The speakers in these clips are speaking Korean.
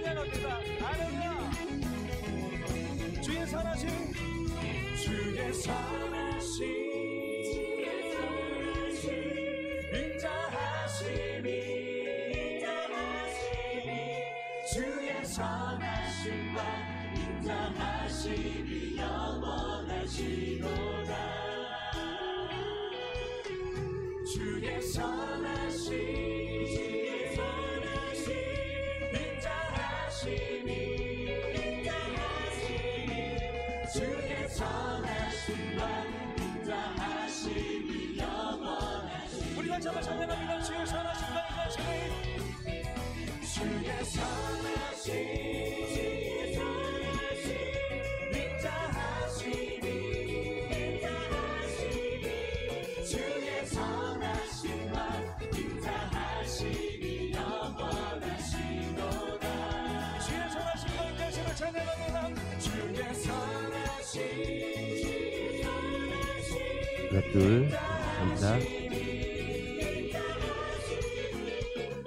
찬양합니다. 할렐루야. 주의 선하심, 주의 선하심, 인자하심이, 주의 선하심과 인자하심이 영원하시도다. 주의 선하심, 인자하심이, 주의 선하심과 인자하심이 영원하시도다. 우리 같이 한번 찬양합니다. 주의 선하심과 인자하심이, 주의 선하심, 인자하심이, 주의 선하심과 인자하심이 영원하시도다. 주의 선하심과 인자하심을 찬양합니다. 주의 선하심, 하나 둘 감사.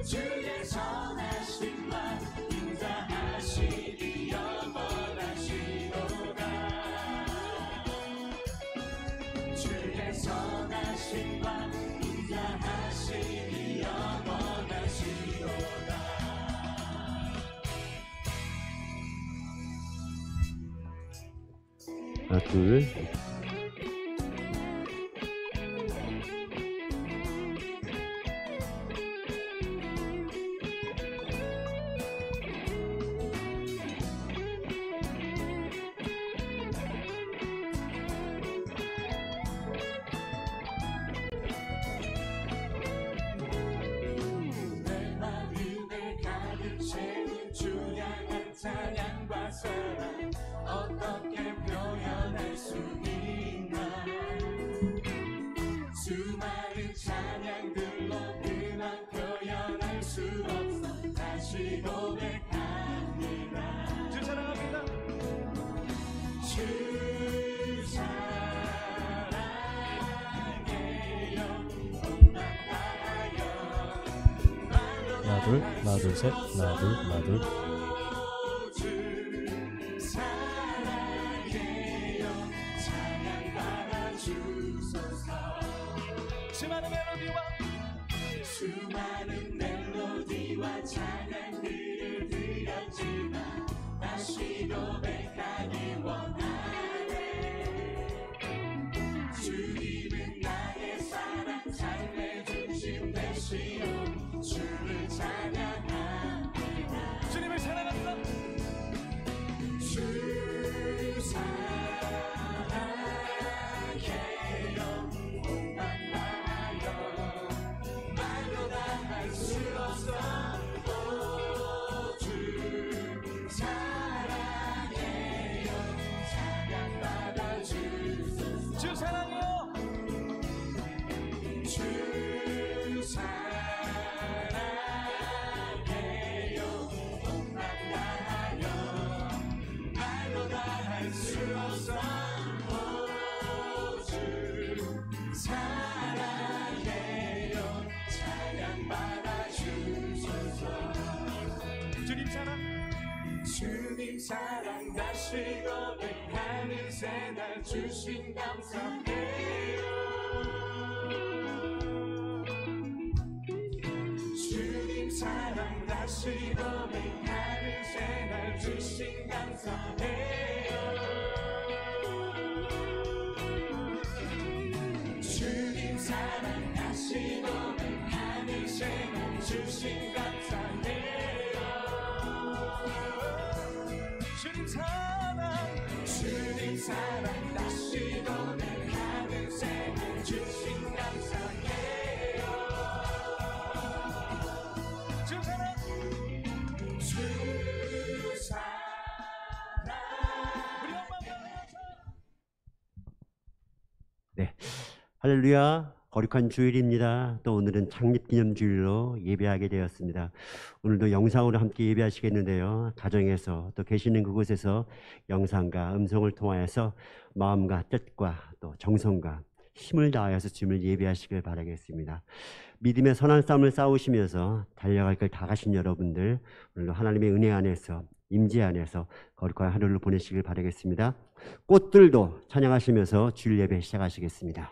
주의 선하심과 인자하심이 영원하시도다. 주의 선하심과 인자하심이 영원하시도다. 하나 둘. 내 마음에 가득 채운 주의 찬양과 사랑 어떻게 표현할 수 있나. 수많은 찬양들로 그만 표현할 수 없어 다시 고백합니다. 주 사랑합니다. 주 사랑해요. 온갖 다하여 하나 둘, 하나 둘 셋, 하나 둘, 하나 둘. 주 사랑해요. 찬양받아 주소서. 수많은 멜로디와 찬양들을 드렸지만 다시 고백하기 원하네. 주님은 나의 사랑 삶의 중심 되시오. 주를 찬양합니다. 주님을 찬양합니다. 주 사랑해요. 온갖 다하여 말로 다 할 수 없어. 주 사랑해요. 찬양받아 주소서. 주 사랑해요. 주 사랑해요. 온갖 다하여 말로 다 할 수 없어. 주 사랑해요. 찬양받아 주소서. 주님 사랑, 주님 사랑 다시 고백하는 새날 주신 감사해요. 주님 사랑 다시 고백하는 새날 주신 감사해요. 주님 사랑 다시 고백하는 새날 주신 감사해요. 주님 사랑 다시 고백하는 새날 주신 감사해요. 주 사랑, 주 사랑. 우리 엄마 네, 할렐루야. 거룩한 주일입니다. 또 오늘은 창립기념주일로 예배하게 되었습니다. 오늘도 영상으로 함께 예배하시겠는데요. 가정에서 또 계시는 그곳에서 영상과 음성을 통하여서 마음과 뜻과 또 정성과 힘을 다하여서 주님을 예배하시길 바라겠습니다. 믿음의 선한 싸움을 싸우시면서 달려갈 길 다 가신 여러분들, 오늘도 하나님의 은혜 안에서, 임재 안에서 거룩한 하루를 보내시길 바라겠습니다. 꽃들도 찬양하시면서 주일 예배 시작하시겠습니다.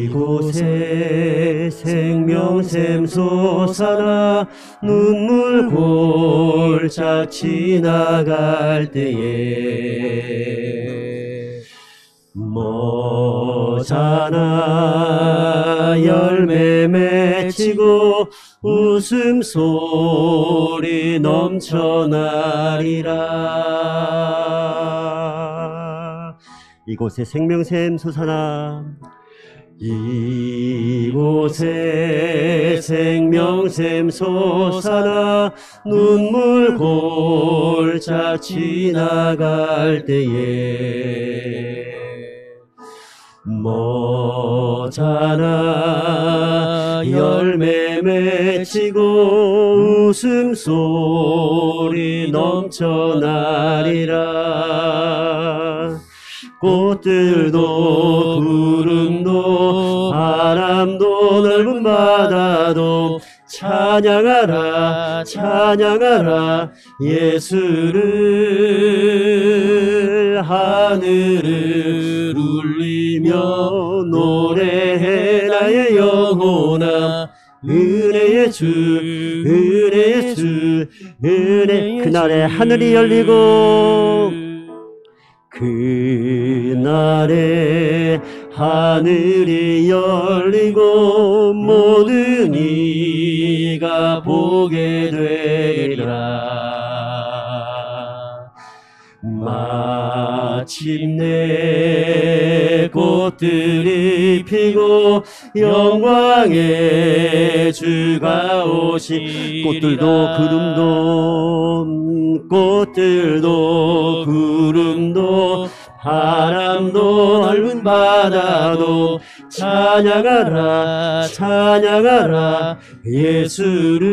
이곳에 생명샘 솟아나 눈물 골짝 지나갈 때에 모자나 열매 맺히고 웃음소리 넘쳐나리라. 이곳에 생명샘 솟아나, 이곳에 생명샘 솟아나 눈물 골짝 지나갈 때에 모자나 열매 맺히고 웃음소리 넘쳐나리라. 꽃들도 구름도 바람도 넓은 바다도 찬양하라 찬양하라 예수를. 하늘을 울리며 노래해 나의 영혼아 은혜의 주 은혜의 주 은혜. 그날에 하늘이 열리고 그날에 하늘이 열리고 모든 이가 보게 되리라. 마침내 꽃들이 피고 영광의 주가 오시리라. 꽃들도 구름도 바람도 넓은 바다도 찬양하라 찬양하라 예수를.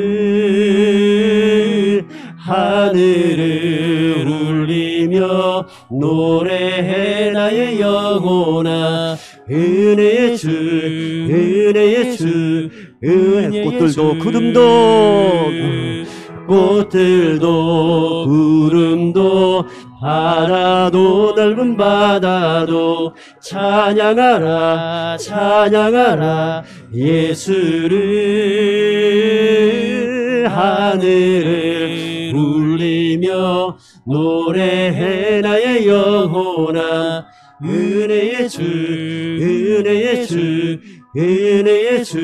하늘을 울리며 노래해 나의 영혼아 은혜의 주 은혜의 주 은혜의 꽃들도 구름도 꽃들도 구름도 바다도 넓은 바다도 찬양하라 찬양하라 예수를. 하늘을 울리며 노래해 나의 영혼아 은혜의 주 은혜의 주 은혜의 주.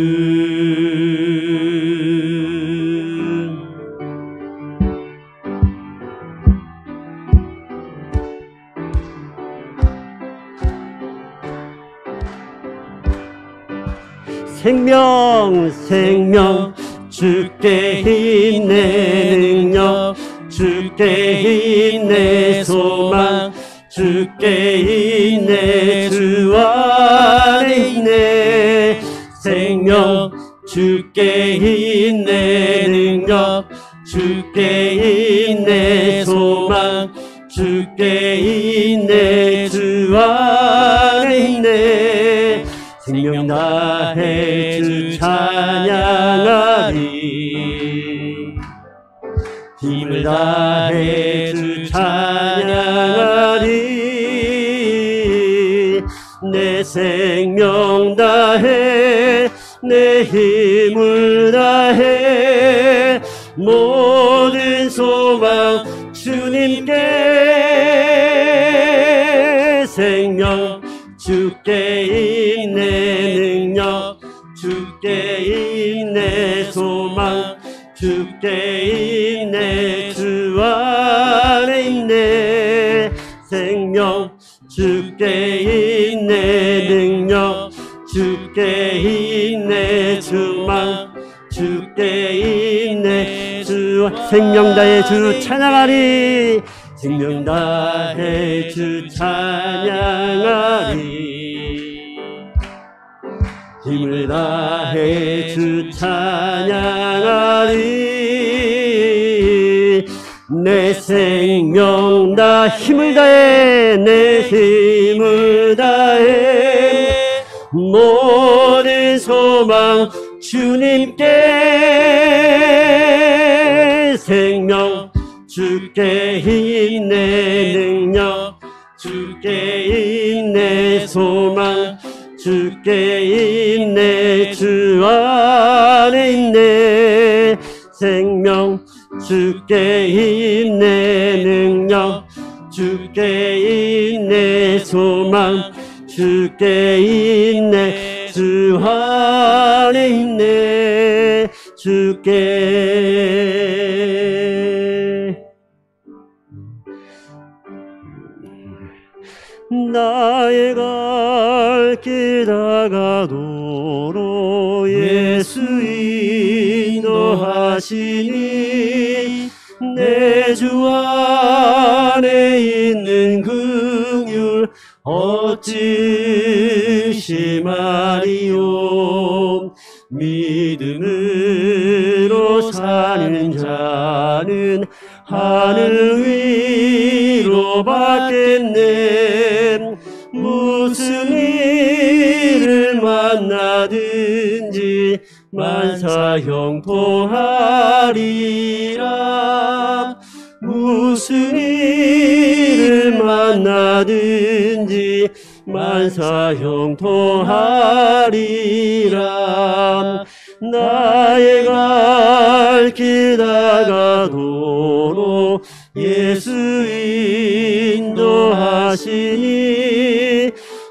생명 생명 주께 있네 능력 주께 있네 소망 주께 있네 주 안에 있네. 생명 주께 있네 능력 주께 있네 소망 주께 있네 주 안에 있네. 생명 다해 주 찬양하리 힘을 다해 주 찬양하리. 내 생명 다해 내 힘을 다해 모든 소망 주님께. 생명 주께 있네 능력 주께 있네 소망 주께 있네 주 안에 있네. 생명 주께 있네 능력 주께 있네 소망 주께 있네 주. 생명 다해 주 찬양하리 생명 다해 주 찬양하리. 힘을 다해 주 찬양하리. 내 생명 다 힘을 다해 내 힘을 다해 모든 소망 주님께. 생명 주께 힘 내 능력 주께 힘 내 소망 주께 힘 내 주 안에 있네. 생명 주께 힘 내 능력 주께 힘 내 소망 주께 힘 내 주 안에 있네. 주께. 나의 갈 길 다가도록 예수 인도하시니 내 주 안에 있는 긍휼 어찌 심하리요. 믿음으로 사는 자는 하늘 위로 받겠네. 무슨 일을 만나든지 만사형통하리라. 무슨 일을 만나든지 만사형통하리라. 나의 갈 길 다가도록 예수 인도하시니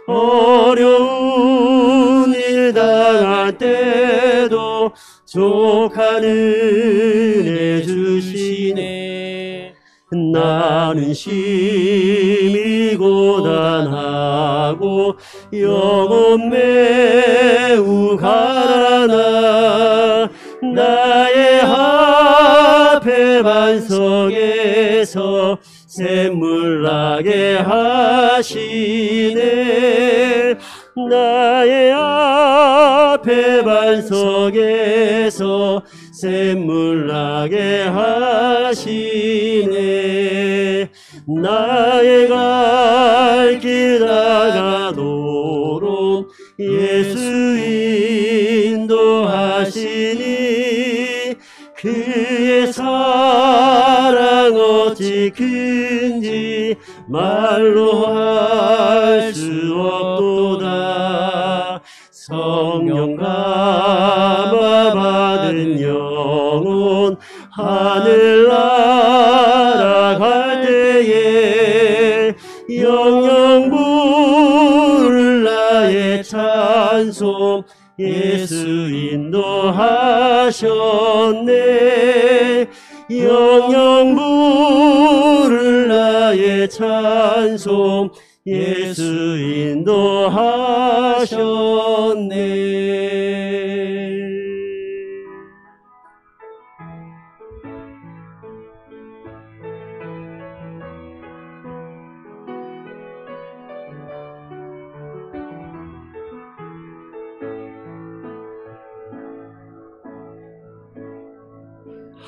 어려운 일 당할 때도 족한 은혜 주시네. 나는 심히 고단하고 영혼 매우 가라나 나의 앞에 반석에서 샘물 나게 하시네. 나의 앞에 반석에서 샘물 나게 하시네. 나의 갈 길 다가도록 예수 인도하시니 그의 사랑 어찌 큰지 말로 할 수 없도다. 성령 감화 받은 영혼 하늘 날아갈 때에 영영 부를 나의 찬송 예수 인도하셨네. 영영 부를 나의 찬송 예수 인도하셨네.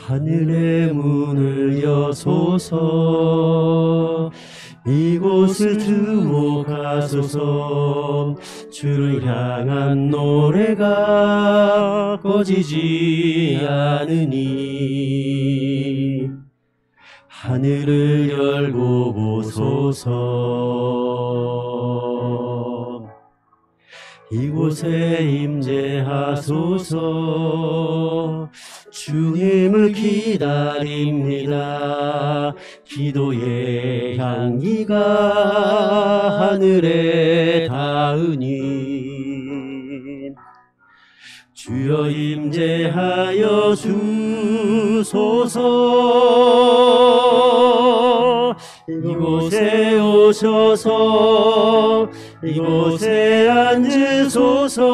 하늘의 문을 여소서 이곳을 주목하소서. 주를 향한 노래가 꺼지지 않으니 하늘을 열고 보소서. 이곳에 임재하소서. 주님을 기다립니다. 기도의 향기가 하늘에 닿으니 주여 임재하여 주소서. 이곳에 오셔서 이곳에 앉으소서.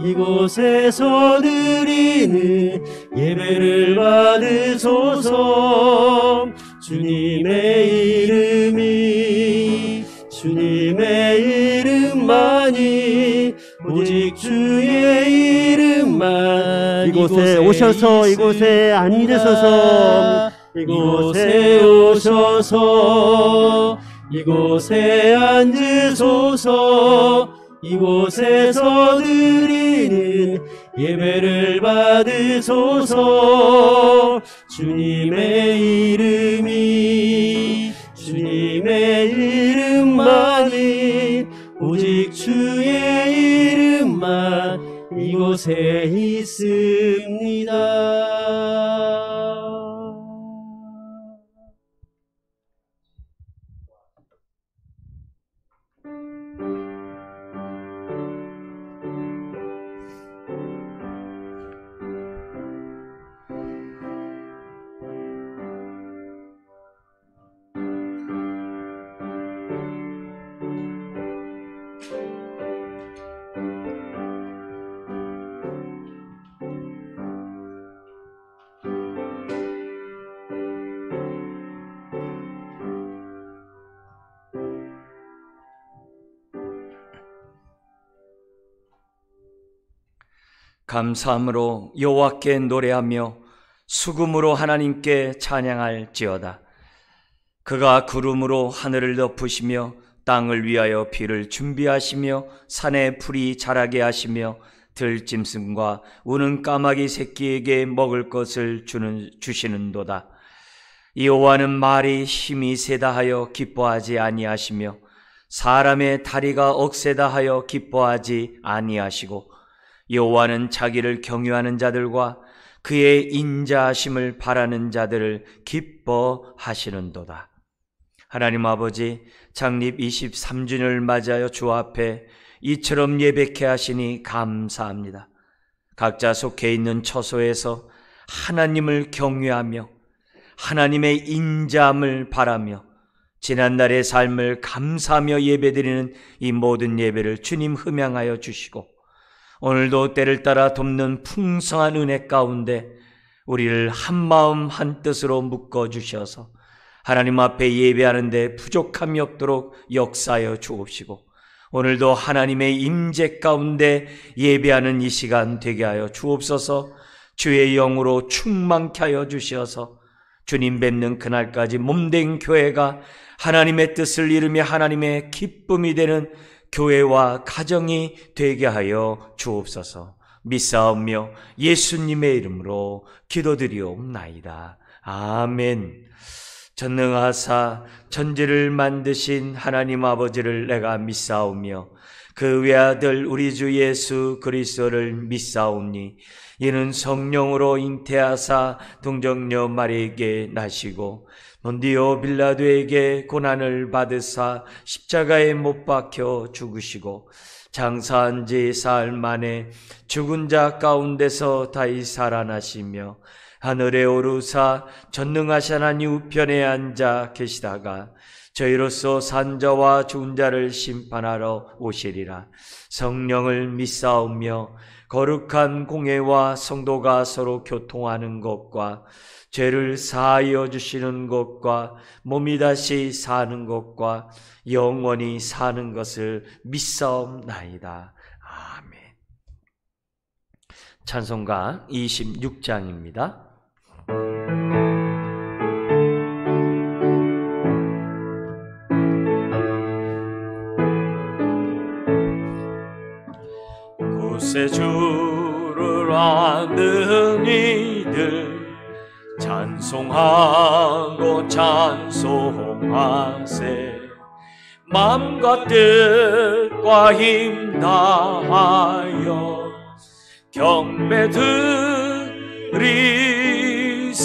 이곳에서 드리는 예배를 받으소서. 주님의 이름만이 오직 주 이곳에 오셔서 이곳에 앉으소서. 이곳에 오셔서 이곳에 앉으소서. 이곳에서 드리는 예배를 받으소서. 주님의 이름만이 오직 주의 이름만 이곳에 있습니다. 감사함으로 여호와께 노래하며 수금으로 하나님께 찬양할지어다. 그가 구름으로 하늘을 덮으시며 땅을 위하여 비를 준비하시며 산에 풀이 자라게 하시며 들짐승과 우는 까마귀 새끼에게 먹을 것을 주시는도다. 여호와는 말이 힘이 세다 하여 기뻐하지 아니하시며 사람의 다리가 억세다 하여 기뻐하지 아니하시고 여호와는 자기를 경유하는 자들과 그의 인자하심을 바라는 자들을 기뻐하시는도다. 하나님 아버지, 창립 23주년을 맞이하여 주 앞에 이처럼 예배케 하시니 감사합니다. 각자 속해 있는 처소에서 하나님을 경외하며 하나님의 인자함을 바라며 지난날의 삶을 감사하며 예배드리는 이 모든 예배를 주님 흠양하여 주시고 오늘도 때를 따라 돕는 풍성한 은혜 가운데 우리를 한마음 한뜻으로 묶어주셔서 하나님 앞에 예배하는 데 부족함이 없도록 역사하여 주옵시고 오늘도 하나님의 임재 가운데 예배하는 이 시간 되게 하여 주옵소서. 주의 영으로 충만케 하여 주셔서 주님 뵙는 그날까지 몸된 교회가 하나님의 뜻을 이루며 하나님의 기쁨이 되는 교회와 가정이 되게 하여 주옵소서. 믿사오며 예수님의 이름으로 기도드리옵나이다. 아멘. 전능하사 천지를 만드신 하나님 아버지를 내가 믿사오며 그 외아들 우리 주 예수 그리스도를 믿사오니 이는 성령으로 잉태하사 동정녀 마리에게 나시고 본디오 빌라도에게 고난을 받으사 십자가에 못 박혀 죽으시고 장사한 지 사흘 만에 죽은 자 가운데서 다시 살아나시며 하늘에 오르사 전능하신 하나님 우편에 앉아 계시다가 저희로서 산 자와 죽은 자를 심판하러 오시리라. 성령을 믿사오며 거룩한 공회와 성도가 서로 교통하는 것과 죄를 사하여 주시는 것과 몸이 다시 사는 것과 영원히 사는 것을 믿사옵나이다. 아멘. 찬송가 26장입니다. 구세주를 아는 이들 찬송하고 찬송하세. 마음과 뜻과 힘 다하여 경배 드리세.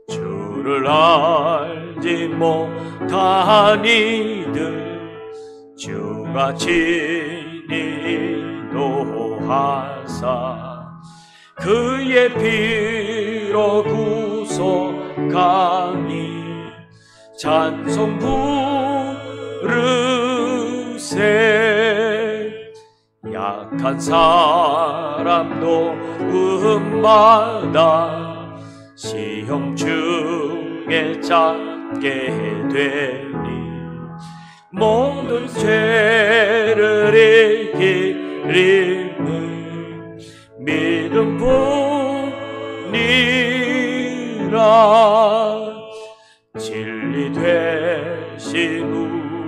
주를 알지 못한 이들 주가 친히 인도하사 그의 피로 구속하니 찬송 부르세. 약한 사람도 음마다 시험 중에 찾게 되니 모든 죄를 이기림을 믿 뿐이라. 진리 되신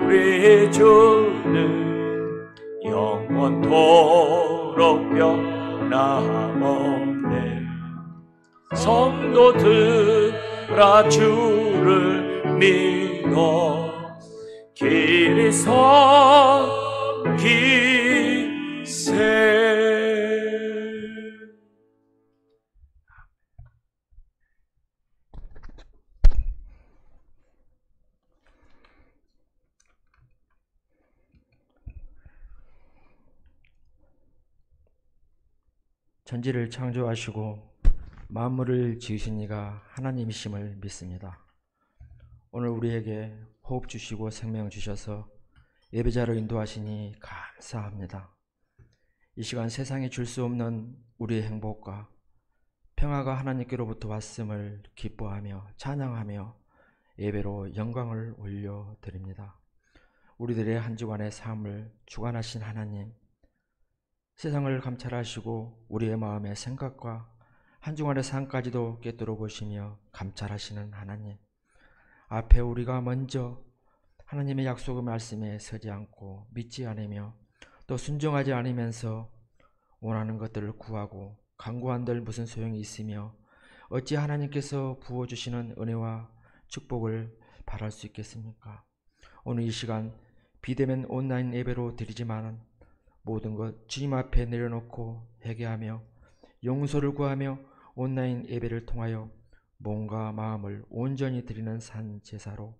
우리 주는 영원토록 변함없네. 성도들아 주를 믿어 길이 섬기세. 천지를 창조하시고 만물을 지으신 이가 하나님이심을 믿습니다. 오늘 우리에게 호흡 주시고 생명 주셔서 예배자로 인도하시니 감사합니다. 이 시간 세상에 줄 수 없는 우리의 행복과 평화가 하나님께로부터 왔음을 기뻐하며 찬양하며 예배로 영광을 올려드립니다. 우리들의 한 주간의 삶을 주관하신 하나님, 세상을 감찰하시고 우리의 마음의 생각과 한 주간의 삶까지도 꿰뚫어 보시며 감찰하시는 하나님, 앞에 우리가 먼저 하나님의 약속의 말씀에 서지 않고 믿지 않으며 또 순종하지 않으면서 원하는 것들을 구하고 간구한들 무슨 소용이 있으며 어찌 하나님께서 부어주시는 은혜와 축복을 바랄 수 있겠습니까? 오늘 이 시간 비대면 온라인 예배로 드리지만 모든 것 주님 앞에 내려놓고 회개하며 용서를 구하며 온라인 예배를 통하여 몸과 마음을 온전히 드리는 산 제사로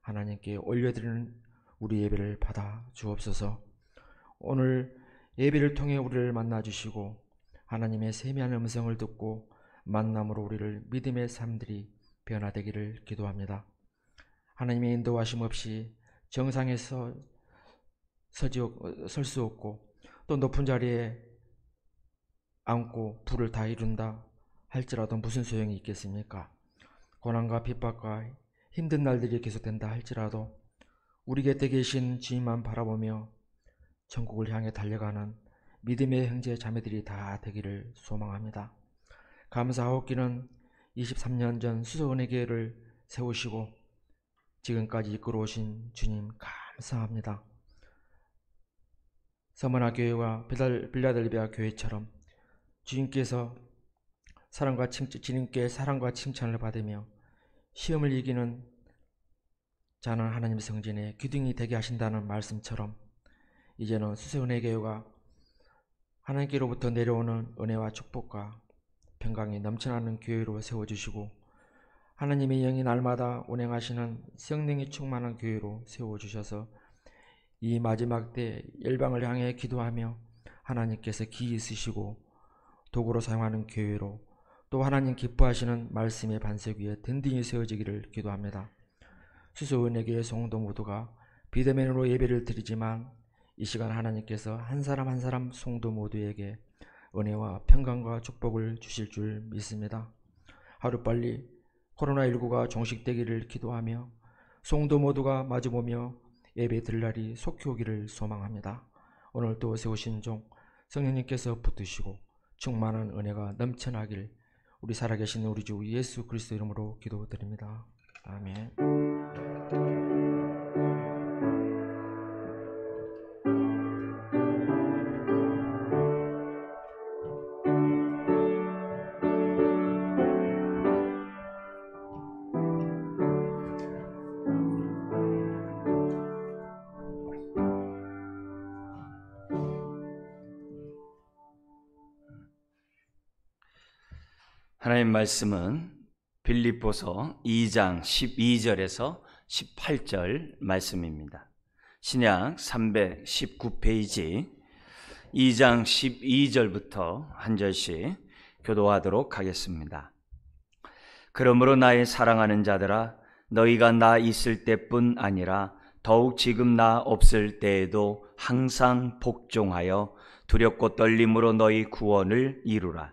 하나님께 올려드리는 우리 예배를 받아 주옵소서. 오늘 예배를 통해 우리를 만나주시고 하나님의 세미한 음성을 듣고 만남으로 우리를 믿음의 삶들이 변화되기를 기도합니다. 하나님의 인도하심 없이 정상에서 설 수 없고 또 높은 자리에 앉고 부를 다 이룬다 할지라도 무슨 소용이 있겠습니까? 고난과 핍박과 힘든 날들이 계속된다 할지라도 우리 곁에 계신 주님만 바라보며 천국을 향해 달려가는 믿음의 형제 자매들이 다 되기를 소망합니다. 감사하옵기는 23년 전 수서은혜교회를 세우시고 지금까지 이끌어오신 주님 감사합니다. 서머나 교회와 빌라델비아 교회처럼 주님께 사랑과 칭찬을 받으며 시험을 이기는 자는 하나님 성전의 기둥이 되게 하신다는 말씀처럼 이제는 수서은혜교회가 하나님께로부터 내려오는 은혜와 축복과 평강이 넘쳐나는 교회로 세워주시고 하나님의 영이 날마다 운행하시는 성령이 충만한 교회로 세워주셔서 이 마지막 때 열방을 향해 기도하며 하나님께서 기이 쓰시고 도구로 사용하는 교회로 또 하나님 기뻐하시는 말씀의 반석 위에 든든히 세워지기를 기도합니다. 수서은혜교회 성도 모두가 비대면으로 예배를 드리지만 이 시간 하나님께서 한 사람 한 사람 성도 모두에게 은혜와 평강과 축복을 주실 줄 믿습니다. 하루빨리 코로나19가 종식되기를 기도하며 성도 모두가 마주보며 예배 드릴 날이 속히 오기를 소망합니다. 오늘 또 세우신 종 성령님께서 붙드시고 충만한 은혜가 넘쳐나길 우리 살아계신 우리 주 예수 그리스도 이름으로 기도드립니다. 아멘. 하나님 말씀은 빌립보서 2장 12절에서 18절 말씀입니다. 신약 319페이지 2장 12절부터 한 절씩 교도하도록 하겠습니다. 그러므로 나의 사랑하는 자들아, 너희가 나 있을 때뿐 아니라 더욱 지금 나 없을 때에도 항상 복종하여 두렵고 떨림으로 너희 구원을 이루라.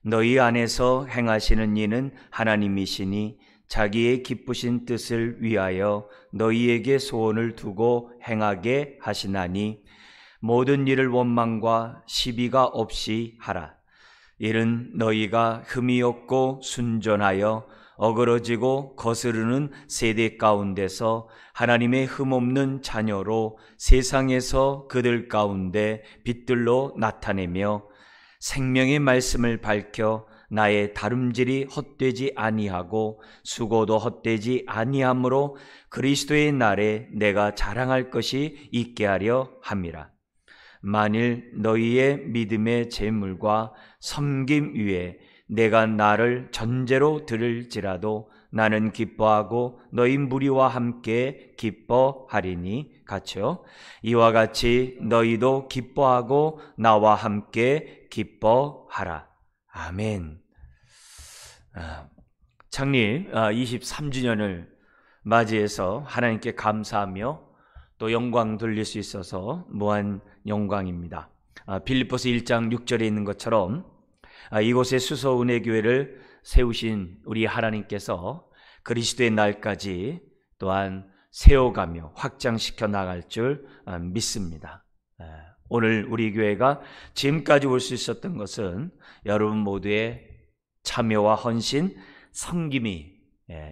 너희 안에서 행하시는 이는 하나님이시니 자기의 기쁘신 뜻을 위하여 너희에게 소원을 두고 행하게 하시나니 모든 일을 원망과 시비가 없이 하라. 이는 너희가 흠이 없고 순전하여 어그러지고 거스르는 세대 가운데서 하나님의 흠없는 자녀로 세상에서 그들 가운데 빛들로 나타내며 생명의 말씀을 밝혀 나의 다름질이 헛되지 아니하고 수고도 헛되지 아니하므로 그리스도의 날에 내가 자랑할 것이 있게 하려 함이라. 만일 너희의 믿음의 제물과 섬김 위에 내가 나를 전제로 들을지라도 나는 기뻐하고 너희 무리와 함께 기뻐하리니 같이요. 이와 같이 너희도 기뻐하고 나와 함께 기뻐하라. 아멘. 창립 23주년을 맞이해서 하나님께 감사하며 또 영광 돌릴 수 있어서 무한 영광입니다. 빌립보서 1장 6절에 있는 것처럼 이곳에 수서은혜교회를 세우신 우리 하나님께서 그리스도의 날까지 또한 세워가며 확장시켜 나갈 줄 믿습니다. 오늘 우리 교회가 지금까지 올 수 있었던 것은 여러분 모두의 참여와 헌신, 섬김이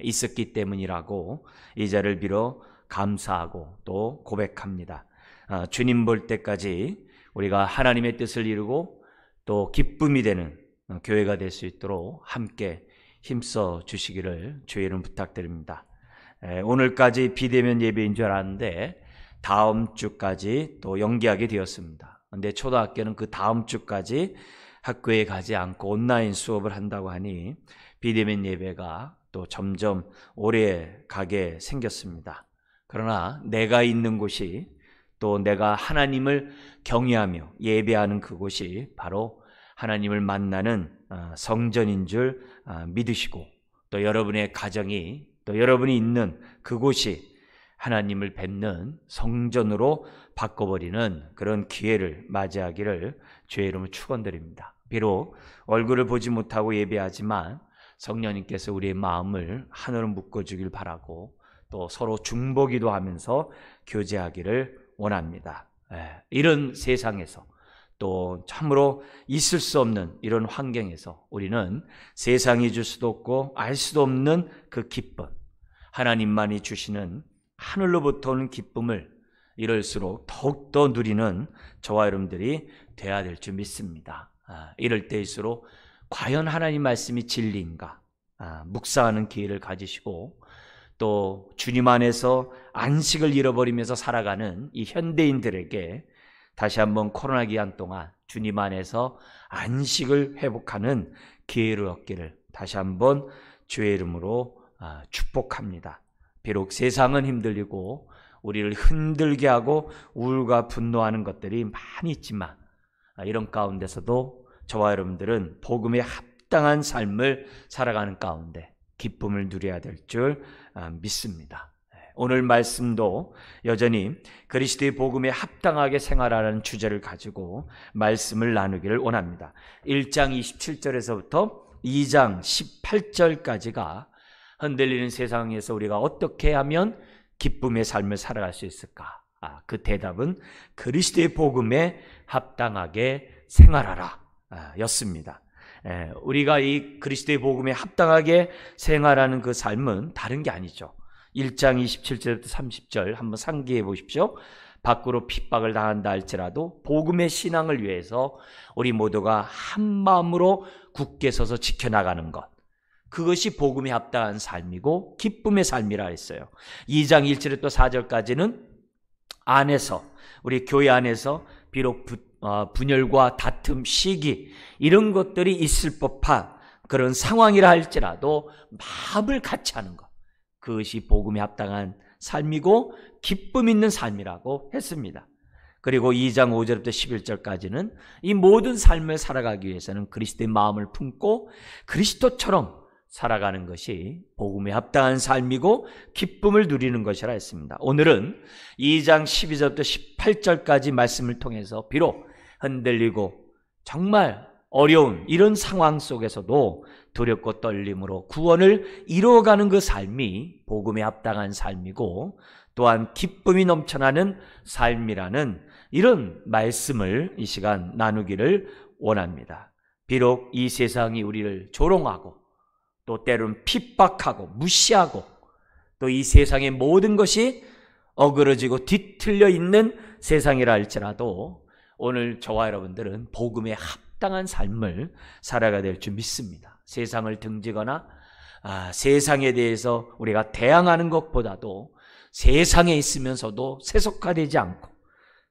있었기 때문이라고 이 자리를 빌어 감사하고 또 고백합니다. 주님 볼 때까지 우리가 하나님의 뜻을 이루고 또 기쁨이 되는 교회가 될 수 있도록 함께 힘써 주시기를 주의 이름 부탁드립니다. 오늘까지 비대면 예배인 줄 알았는데 다음 주까지 또 연기하게 되었습니다. 그런데 초등학교는 그 다음 주까지 학교에 가지 않고 온라인 수업을 한다고 하니 비대면 예배가 또 점점 오래 가게 생겼습니다. 그러나 내가 있는 곳이 또 내가 하나님을 경외하며 예배하는 그곳이 바로 하나님을 만나는 성전인 줄 믿으시고 또 여러분의 가정이 또 여러분이 있는 그곳이 하나님을 뵙는 성전으로 바꿔버리는 그런 기회를 맞이하기를 주의 이름으로 축원드립니다. 비록 얼굴을 보지 못하고 예배하지만 성령님께서 우리의 마음을 하늘로 묶어주길 바라고 또 서로 중보기도 하면서 교제하기를 원합니다. 이런 세상에서 또 참으로 있을 수 없는 이런 환경에서 우리는 세상이 줄 수도 없고 알 수도 없는 그 기쁨, 하나님만이 주시는 하늘로부터 오는 기쁨을 이럴수록 더욱더 누리는 저와 여러분들이 되어야 될 줄 믿습니다. 이럴 때일수록 과연 하나님 말씀이 진리인가 묵상하는 기회를 가지시고 또 주님 안에서 안식을 잃어버리면서 살아가는 이 현대인들에게 다시 한번 코로나 기간 동안 주님 안에서 안식을 회복하는 기회를 얻기를 다시 한번 주의 이름으로 축복합니다. 비록 세상은 힘들고 우리를 흔들게 하고 우울과 분노하는 것들이 많이 있지만 이런 가운데서도 저와 여러분들은 복음에 합당한 삶을 살아가는 가운데 기쁨을 누려야 될 줄 믿습니다. 오늘 말씀도 여전히 그리스도의 복음에 합당하게 생활하라는 주제를 가지고 말씀을 나누기를 원합니다. 1장 27절에서부터 2장 18절까지가 흔들리는 세상에서 우리가 어떻게 하면 기쁨의 삶을 살아갈 수 있을까? 그 대답은 그리스도의 복음에 합당하게 생활하라 였습니다. 우리가 이 그리스도의 복음에 합당하게 생활하는 그 삶은 다른 게 아니죠. 1장 27절부터 30절 한번 상기해 보십시오. 밖으로 핍박을 당한다 할지라도 복음의 신앙을 위해서 우리 모두가 한 마음으로 굳게 서서 지켜나가는 것, 그것이 복음에 합당한 삶이고 기쁨의 삶이라 했어요. 2장 1절부터 4절까지는 안에서 우리 교회 안에서 비록 분열과 다툼, 시기 이런 것들이 있을 법한 그런 상황이라 할지라도 마음을 같이 하는 것, 그것이 복음에 합당한 삶이고 기쁨 있는 삶이라고 했습니다. 그리고 2장 5절부터 11절까지는 이 모든 삶을 살아가기 위해서는 그리스도의 마음을 품고 그리스도처럼 살아가는 것이 복음에 합당한 삶이고 기쁨을 누리는 것이라 했습니다. 오늘은 2장 12절부터 18절까지 말씀을 통해서 비록 흔들리고 정말 어려운 이런 상황 속에서도 두렵고 떨림으로 구원을 이루어가는 그 삶이 복음에 합당한 삶이고 또한 기쁨이 넘쳐나는 삶이라는 이런 말씀을 이 시간 나누기를 원합니다. 비록 이 세상이 우리를 조롱하고 또 때로는 핍박하고 무시하고 또 이 세상의 모든 것이 어그러지고 뒤틀려 있는 세상이라 할지라도 오늘 저와 여러분들은 복음에 합당한 삶을 살아가야 될 줄 믿습니다. 세상을 등지거나 세상에 대해서 우리가 대항하는 것보다도 세상에 있으면서도 세속화되지 않고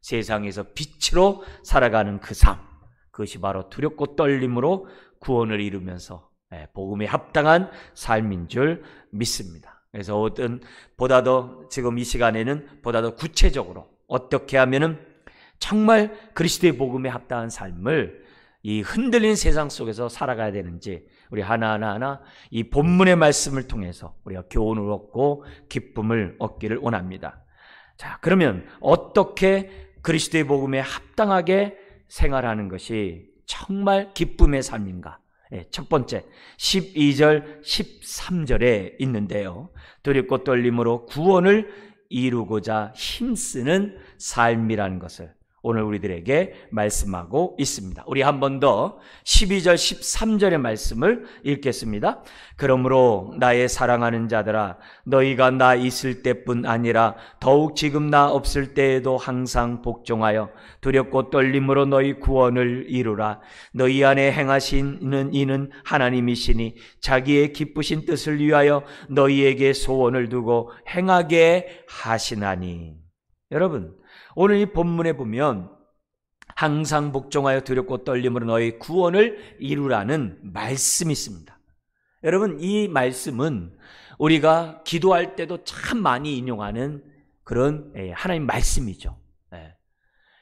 세상에서 빛으로 살아가는 그 삶, 그것이 바로 두렵고 떨림으로 구원을 이루면서 복음에 합당한 삶인 줄 믿습니다. 그래서 보다 더 지금 이 시간에는 보다 더 구체적으로 어떻게 하면은 정말 그리스도의 복음에 합당한 삶을 이 흔들린 세상 속에서 살아가야 되는지 우리 하나하나 이 본문의 말씀을 통해서 우리가 교훈을 얻고 기쁨을 얻기를 원합니다. 자, 그러면 어떻게 그리스도의 복음에 합당하게 생활하는 것이 정말 기쁨의 삶인가? 첫 번째 12절 13절에 있는데요. 두렵고 떨림으로 구원을 이루고자 힘쓰는 삶이라는 것을 오늘 우리들에게 말씀하고 있습니다. 우리 한 번 더 12절 13절의 말씀을 읽겠습니다. 그러므로 나의 사랑하는 자들아 너희가 나 있을 때뿐 아니라 더욱 지금 나 없을 때에도 항상 복종하여 두렵고 떨림으로 너희 구원을 이루라. 너희 안에 행하시는 이는 하나님이시니 자기의 기쁘신 뜻을 위하여 너희에게 소원을 두고 행하게 하시나니. 여러분, 오늘 이 본문에 보면 항상 복종하여 두렵고 떨림으로 너희 구원을 이루라는 말씀이 있습니다. 여러분, 이 말씀은 우리가 기도할 때도 참 많이 인용하는 그런 하나님 말씀이죠.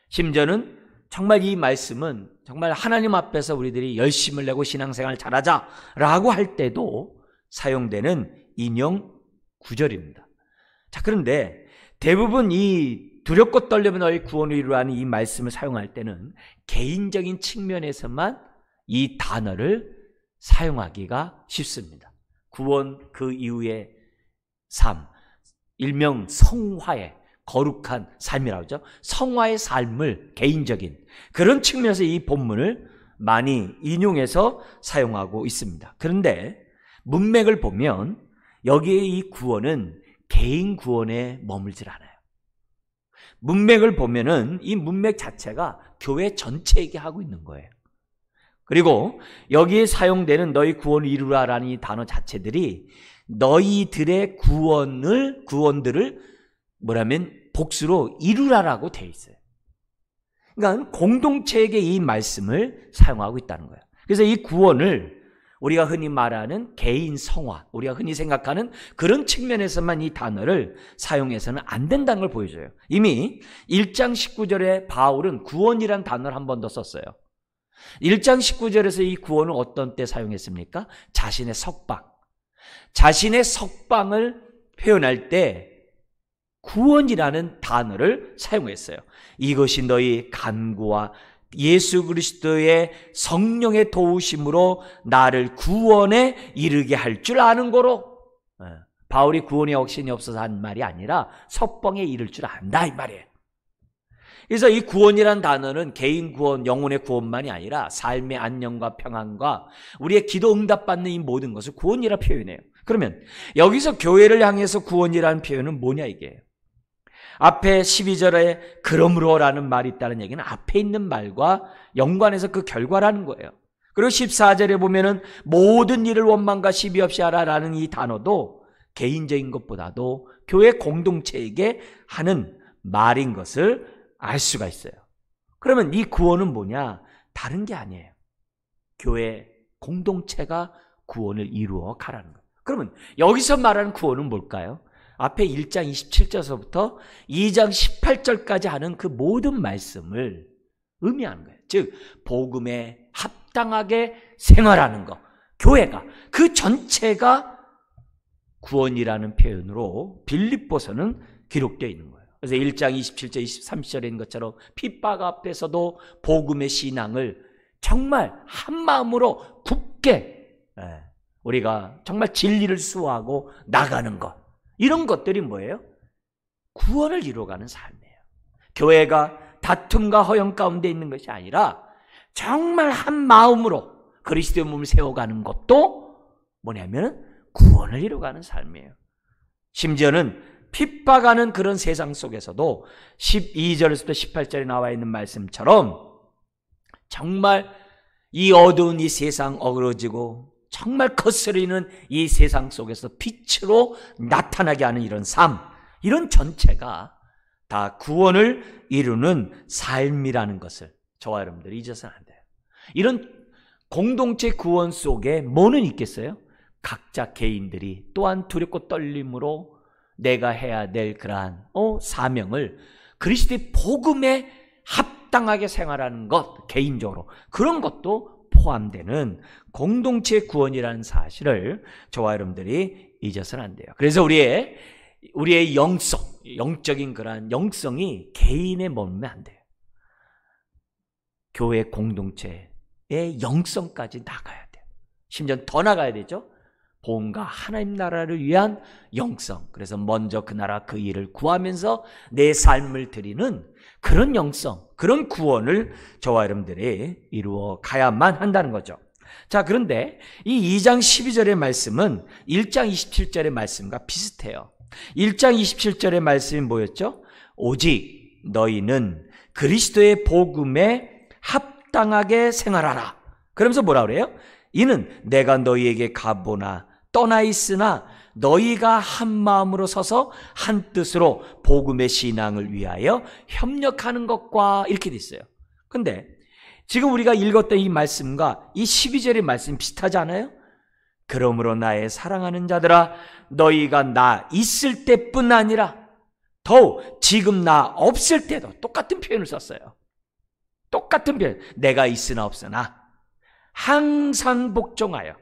심지어는 정말 이 말씀은 정말 하나님 앞에서 우리들이 열심을 내고 신앙생활을 잘하자라고 할 때도 사용되는 인용 구절입니다. 자, 그런데 대부분 이 두렵고 떨리면 너희 구원을 이루라는 이 말씀을 사용할 때는 개인적인 측면에서만 이 단어를 사용하기가 쉽습니다. 구원 그 이후의 삶, 일명 성화의 거룩한 삶이라고 하죠. 성화의 삶을 개인적인 그런 측면에서 이 본문을 많이 인용해서 사용하고 있습니다. 그런데 문맥을 보면 여기에 이 구원은 개인 구원에 머물질 않아요. 문맥을 보면은 이 문맥 자체가 교회 전체 얘기하고 있는 거예요. 그리고 여기에 사용되는 너희 구원을 이루라라는 이 단어 자체들이 너희들의 구원들을 뭐라면 복수로 이루라라고 돼 있어요. 그러니까 공동체에게 이 말씀을 사용하고 있다는 거예요. 그래서 이 구원을 우리가 흔히 말하는 개인 성화, 우리가 흔히 생각하는 그런 측면에서만 이 단어를 사용해서는 안 된다는 걸 보여줘요. 이미 1장 19절에 바울은 구원이라는 단어를 한 번 더 썼어요. 1장 19절에서 이 구원을 어떤 때 사용했습니까? 자신의 석방. 자신의 석방을 표현할 때 구원이라는 단어를 사용했어요. 이것이 너희 간구와 예수 그리스도의 성령의 도우심으로 나를 구원에 이르게 할 줄 아는 거로. 바울이 구원에 억신이 없어서 한 말이 아니라 석방에 이를 줄 안다 이 말이에요. 그래서 이 구원이라는 단어는 개인 구원, 영혼의 구원만이 아니라 삶의 안녕과 평안과 우리의 기도 응답받는 이 모든 것을 구원이라 표현해요. 그러면 여기서 교회를 향해서 구원이라는 표현은 뭐냐 이게요. 앞에 12절에 그러므로라는 말이 있다는 얘기는 앞에 있는 말과 연관해서 그 결과라는 거예요. 그리고 14절에 보면은 모든 일을 원망과 시비 없이 하라라는 이 단어도 개인적인 것보다도 교회 공동체에게 하는 말인 것을 알 수가 있어요. 그러면 이 구원은 뭐냐? 다른 게 아니에요. 교회 공동체가 구원을 이루어 가라는 거예요. 그러면 여기서 말하는 구원은 뭘까요? 앞에 1장 27절서부터 2장 18절까지 하는 그 모든 말씀을 의미하는 거예요. 즉 복음에 합당하게 생활하는 것, 교회가 그 전체가 구원이라는 표현으로 빌립보서는 기록되어 있는 거예요. 그래서 1장 27절 23절에 있는 것처럼 핍박 앞에서도 복음의 신앙을 정말 한마음으로 굳게 우리가 정말 진리를 수호하고 나가는 것, 이런 것들이 뭐예요? 구원을 이루어가는 삶이에요. 교회가 다툼과 허영 가운데 있는 것이 아니라 정말 한 마음으로 그리스도의 몸을 세워가는 것도 뭐냐면 구원을 이루어가는 삶이에요. 심지어는 핍박하는 그런 세상 속에서도 12절에서부터 18절에 나와 있는 말씀처럼 정말 이 어두운 이 세상 어그러지고 정말 거스르는 이 세상 속에서 빛으로 나타나게 하는 이런 삶, 이런 전체가 다 구원을 이루는 삶이라는 것을 저와 여러분들이 잊어서는 안 돼요. 이런 공동체 구원 속에 뭐는 있겠어요? 각자 개인들이 또한 두렵고 떨림으로 내가 해야 될 그러한 사명을 그리스도의 복음에 합당하게 생활하는 것, 개인적으로 그런 것도 포함되는 공동체 구원이라는 사실을 저와 여러분들이 잊어서는 안 돼요. 그래서 우리의 영성, 영적인 그러한 영성이 개인에 머물면 안 돼요. 교회 공동체의 영성까지 나가야 돼요. 심지어 더 나가야 되죠. 복음과 하나님 나라를 위한 영성. 그래서 먼저 그 나라 그 일을 구하면서 내 삶을 드리는 그런 영성, 그런 구원을 저와 여러분들이 이루어 가야만 한다는 거죠. 자, 그런데 이 2장 12절의 말씀은 1장 27절의 말씀과 비슷해요. 1장 27절의 말씀이 뭐였죠? 오직 너희는 그리스도의 복음에 합당하게 생활하라. 그러면서 뭐라 그래요? 이는 내가 너희에게 가보나 떠나 있으나 너희가 한 마음으로 서서 한 뜻으로 복음의 신앙을 위하여 협력하는 것과 이렇게 돼 있어요. 근데 지금 우리가 읽었던 이 말씀과 이 12절의 말씀 비슷하지 않아요? 그러므로 나의 사랑하는 자들아 너희가 나 있을 때뿐 아니라 더욱 지금 나 없을 때도 똑같은 표현을 썼어요. 똑같은 표현. 내가 있으나 없으나 항상 복종하여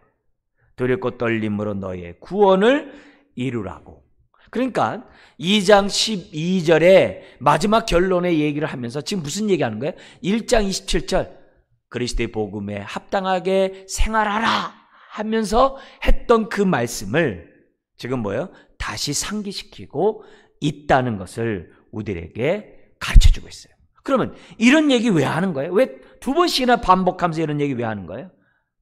두렵고 떨림으로 너희의 구원을 이루라고. 그러니까 2장 12절의 마지막 결론의 얘기를 하면서 지금 무슨 얘기하는 거예요? 1장 27절 그리스도의 복음에 합당하게 생활하라 하면서 했던 그 말씀을 지금 뭐예요? 다시 상기시키고 있다는 것을 우리에게 가르쳐주고 있어요. 그러면 이런 얘기 왜 하는 거예요? 왜 두 번씩이나 반복하면서 이런 얘기 왜 하는 거예요?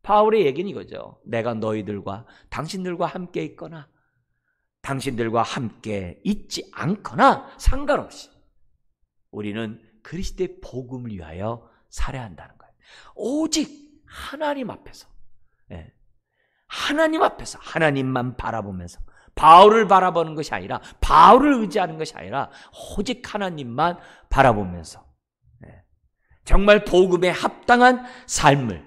바울의 얘기는 이거죠. 내가 너희들과 당신들과 함께 있거나 당신들과 함께 있지 않거나 상관없이 우리는 그리스도의 복음을 위하여 살아야 한다는 거예요. 오직 하나님 앞에서, 하나님 앞에서 하나님만 바라보면서 바울을 바라보는 것이 아니라 바울을 의지하는 것이 아니라 오직 하나님만 바라보면서 정말 복음에 합당한 삶을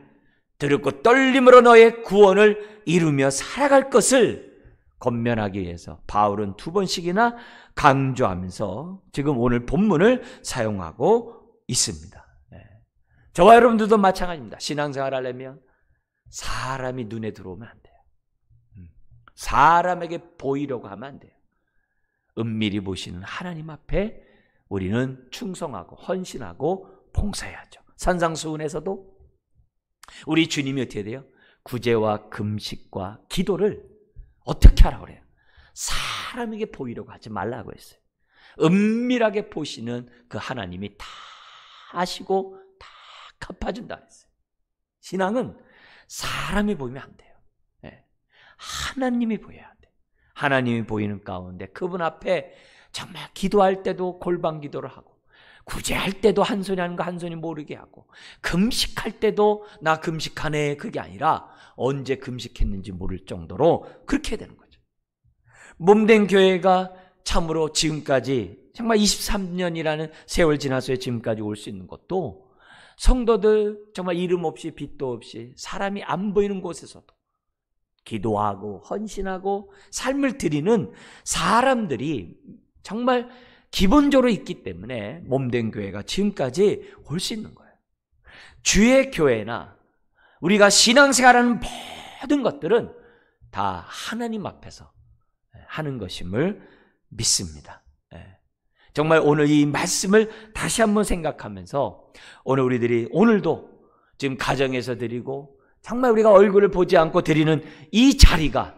두렵고 떨림으로 너의 구원을 이루며 살아갈 것을 권면하기 위해서 바울은 두 번씩이나 강조하면서 지금 오늘 본문을 사용하고 있습니다. 저와 여러분들도 마찬가지입니다. 신앙생활 하려면 사람이 눈에 들어오면 안 돼요. 사람에게 보이려고 하면 안 돼요. 은밀히 보시는 하나님 앞에 우리는 충성하고 헌신하고 봉사해야죠. 산상수훈에서도 우리 주님이 어떻게 돼요? 구제와 금식과 기도를 어떻게 하라고 그래요? 사람에게 보이려고 하지 말라고 했어요. 은밀하게 보시는 그 하나님이 다 아시고 다 갚아준다 했어요. 신앙은 사람이 보이면 안 돼요. 하나님이 보여야 돼요. 하나님이 보이는 가운데 그분 앞에 정말 기도할 때도 골방 기도를 하고 구제할 때도 한 손이 하는 거 한 손이 모르게 하고 금식할 때도 나 금식하네 그게 아니라 언제 금식했는지 모를 정도로 그렇게 해야 되는 거죠. 몸된 교회가 참으로 지금까지 정말 23년이라는 세월 지나서 지금까지 올 수 있는 것도 성도들 정말 이름 없이 빛도 없이 사람이 안 보이는 곳에서도 기도하고 헌신하고 삶을 드리는 사람들이 정말 기본적으로 있기 때문에 몸된 교회가 지금까지 올 수 있는 거예요. 주의 교회나 우리가 신앙생활하는 모든 것들은 다 하나님 앞에서 하는 것임을 믿습니다. 정말 오늘 이 말씀을 다시 한번 생각하면서 오늘 우리들이 오늘도 지금 가정에서 드리고 정말 우리가 얼굴을 보지 않고 드리는 이 자리가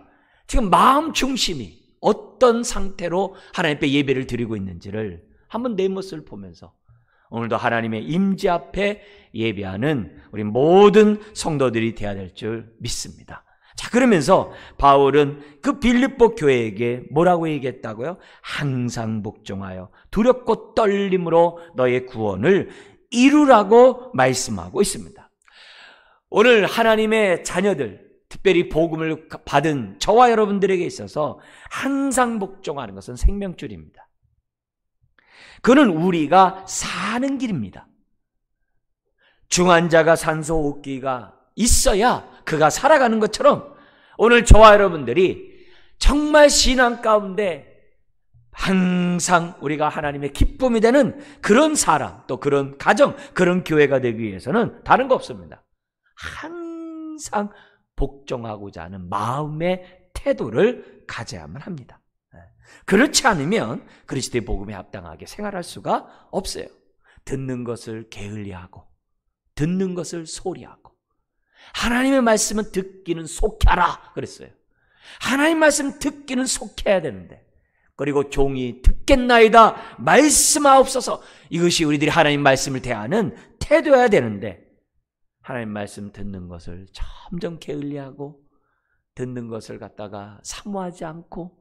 지금 마음 중심이 어떤 상태로 하나님 앞에 예배를 드리고 있는지를 한번 내 모습을 보면서 오늘도 하나님의 임재 앞에 예배하는 우리 모든 성도들이 되어야 될 줄 믿습니다. 자, 그러면서 바울은 그 빌립보 교회에게 뭐라고 얘기했다고요? 항상 복종하여 두렵고 떨림으로 너의 구원을 이루라고 말씀하고 있습니다. 오늘 하나님의 자녀들, 특별히 복음을 받은 저와 여러분들에게 있어서 항상 복종하는 것은 생명줄입니다. 그는 우리가 사는 길입니다. 중환자가 산소 호흡기가 있어야 그가 살아가는 것처럼 오늘 저와 여러분들이 정말 신앙 가운데 항상 우리가 하나님의 기쁨이 되는 그런 사람, 또 그런 가정, 그런 교회가 되기 위해서는 다른 거 없습니다. 항상 복종하고자 하는 마음의 태도를 가져야만 합니다. 그렇지 않으면 그리스도의 복음에 합당하게 생활할 수가 없어요. 듣는 것을 게을리하고 듣는 것을 소리하고, 하나님의 말씀은 듣기는 속하라 그랬어요. 하나님 말씀 듣기는 속해야 되는데, 그리고 종이 듣겠나이다 말씀하옵소서, 이것이 우리들이 하나님 말씀을 대하는 태도여야 되는데, 하나님 말씀 듣는 것을 점점 게을리하고 듣는 것을 갖다가 사모하지 않고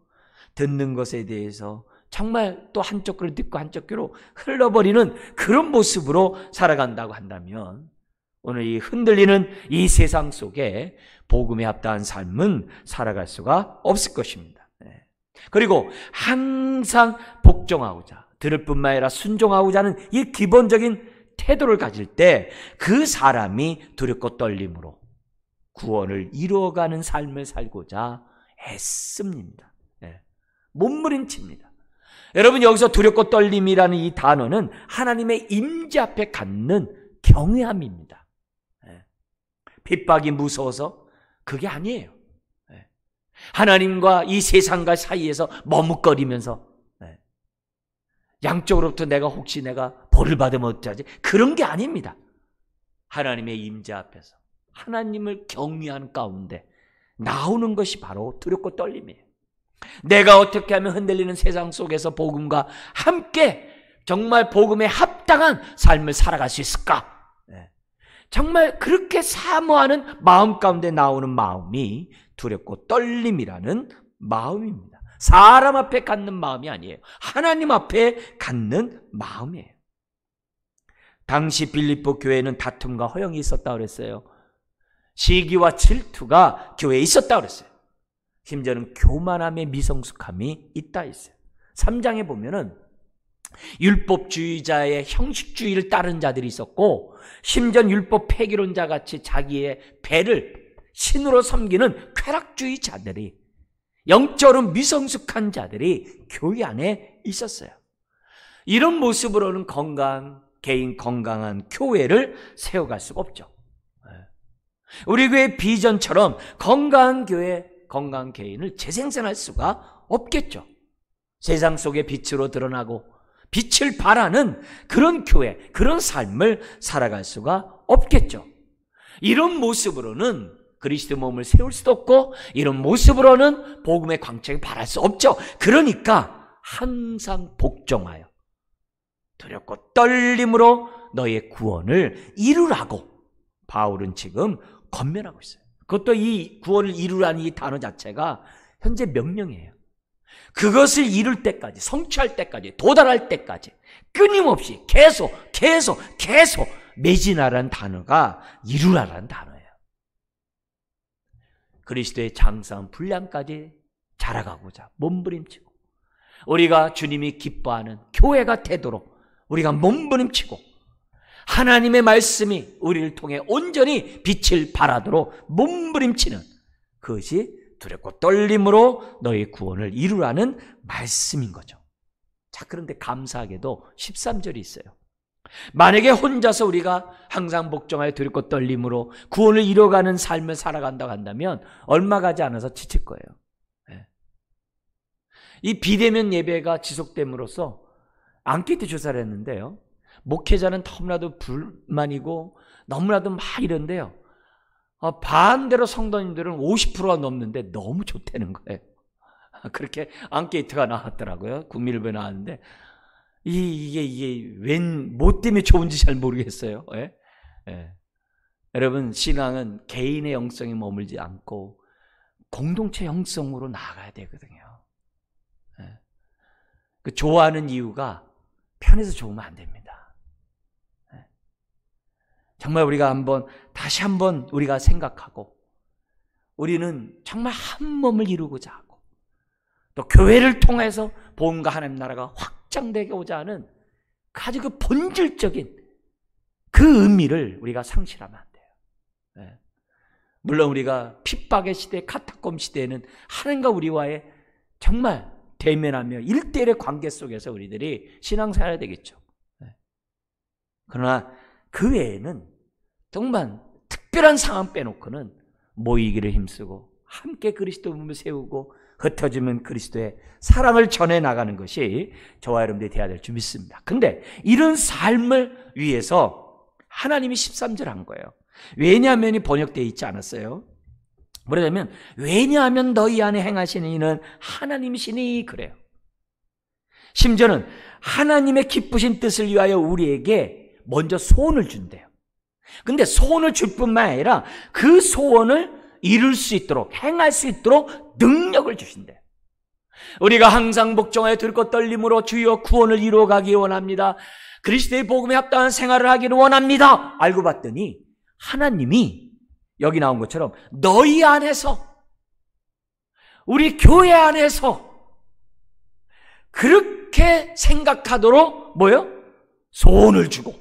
듣는 것에 대해서 정말 또 한쪽 귀로 듣고 한쪽 귀로 흘러버리는 그런 모습으로 살아간다고 한다면 오늘 이 흔들리는 이 세상 속에 복음에 합당한 삶은 살아갈 수가 없을 것입니다. 그리고 항상 복종하고자, 들을 뿐만 아니라 순종하고자 하는 이 기본적인 태도를 가질 때 그 사람이 두렵고 떨림으로 구원을 이루어가는 삶을 살고자 애씁니다. 몸부림칩니다. 여러분, 여기서 두렵고 떨림이라는 이 단어는 하나님의 임재 앞에 갖는 경외함입니다. 핍박이 무서워서 그게 아니에요. 하나님과 이 세상과 사이에서 머뭇거리면서 양쪽으로부터 혹시 내가 벌을 받으면 어쩌지? 그런 게 아닙니다. 하나님의 임재 앞에서 하나님을 경외하는 가운데 나오는 것이 바로 두렵고 떨림이에요. 내가 어떻게 하면 흔들리는 세상 속에서 복음과 함께 정말 복음에 합당한 삶을 살아갈 수 있을까? 정말 그렇게 사모하는 마음 가운데 나오는 마음이 두렵고 떨림이라는 마음입니다. 사람 앞에 갖는 마음이 아니에요. 하나님 앞에 갖는 마음이에요. 당시 빌립보 교회에는 다툼과 허영이 있었다고 그랬어요. 시기와 질투가 교회에 있었다고 그랬어요. 심지어는 교만함의 미성숙함이 있다 했어요. 3장에 보면은 율법주의자의 형식주의를 따른 자들이 있었고, 심지어 율법 폐기론자 같이 자기의 배를 신으로 섬기는 쾌락주의자들이, 영적으로 미성숙한 자들이 교회 안에 있었어요. 이런 모습으로는 개인 건강한 교회를 세워갈 수가 없죠. 우리 교회 비전처럼 건강한 교회, 건강한 개인을 재생산할 수가 없겠죠. 세상 속에 빛으로 드러나고 빛을 발하는 그런 교회, 그런 삶을 살아갈 수가 없겠죠. 이런 모습으로는 그리스도 몸을 세울 수도 없고, 이런 모습으로는 복음의 광채를 발할 수 없죠. 그러니까 항상 복종하여 두렵고 떨림으로 너의 구원을 이루라고 바울은 지금 권면하고 있어요. 그것도 이 구원을 이루라는 이 단어 자체가 현재 명령이에요. 그것을 이룰 때까지, 성취할 때까지, 도달할 때까지 끊임없이 계속 매진하라는 단어가 이루라라는 단어예요. 그리스도의 장사한 분량까지 자라가고자 몸부림치고, 우리가 주님이 기뻐하는 교회가 되도록 우리가 몸부림치고, 하나님의 말씀이 우리를 통해 온전히 빛을 발하도록 몸부림치는, 그것이 두렵고 떨림으로 너희 구원을 이루라는 말씀인 거죠. 자, 그런데 감사하게도 13절이 있어요. 만약에 혼자서 우리가 항상 복종하여 두렵고 떨림으로 구원을 이뤄가는 삶을 살아간다고 한다면 얼마 가지 않아서 지칠 거예요. 이 비대면 예배가 지속됨으로써 앙케이트 조사를 했는데요, 목회자는 너무나도 불만이고 너무나도 막 이런데요, 반대로 성도님들은 50%가 넘는데 너무 좋다는 거예요. 그렇게 앙케이트가 나왔더라고요. 국민일보에 나왔는데, 이게 웬 뭐 때문에 좋은지 잘 모르겠어요. 예? 예. 여러분, 신앙은 개인의 영성에 머물지 않고 공동체 영성으로 나아가야 되거든요. 예. 그 좋아하는 이유가 편해서 좋으면 안 됩니다. 예. 정말 우리가 다시 한번 우리가 생각하고, 우리는 정말 한 몸을 이루고자 하고, 또 교회를 통해서 복음과 하나님 나라가 확장되고자 하는 아주 그 본질적인 그 의미를 우리가 상실하면 안 돼요. 네. 물론 우리가 핍박의 시대, 카타콤 시대에는 하나님과 우리와의 정말 대면하며 1대1의 관계 속에서 우리들이 신앙생활해야 되겠죠. 네. 그러나 그 외에는 정말 특별한 상황 빼놓고는 모이기를 힘쓰고 함께 그리스도 몸을 세우고 흩어지면 그리스도의 사랑을 전해 나가는 것이 저와 여러분들이 되어야 될 줄 믿습니다. 근데 이런 삶을 위해서 하나님이 13절 한 거예요. 왜냐하면이 번역되어 있지 않았어요. 뭐냐면 왜냐하면 너희 안에 행하시는 이는 하나님이시니 그래요. 심지어는 하나님의 기쁘신 뜻을 위하여 우리에게 먼저 소원을 준대요. 근데 소원을 줄 뿐만 아니라 그 소원을 이룰 수 있도록, 행할 수 있도록 능력을 주신대요. 우리가 항상 복종하여 들고 떨림으로 주여 구원을 이루어가기 원합니다. 그리스도의 복음에 합당한 생활을 하기를 원합니다. 알고 봤더니 하나님이 여기 나온 것처럼 너희 안에서, 우리 교회 안에서 그렇게 생각하도록 뭐요? 소원을 주고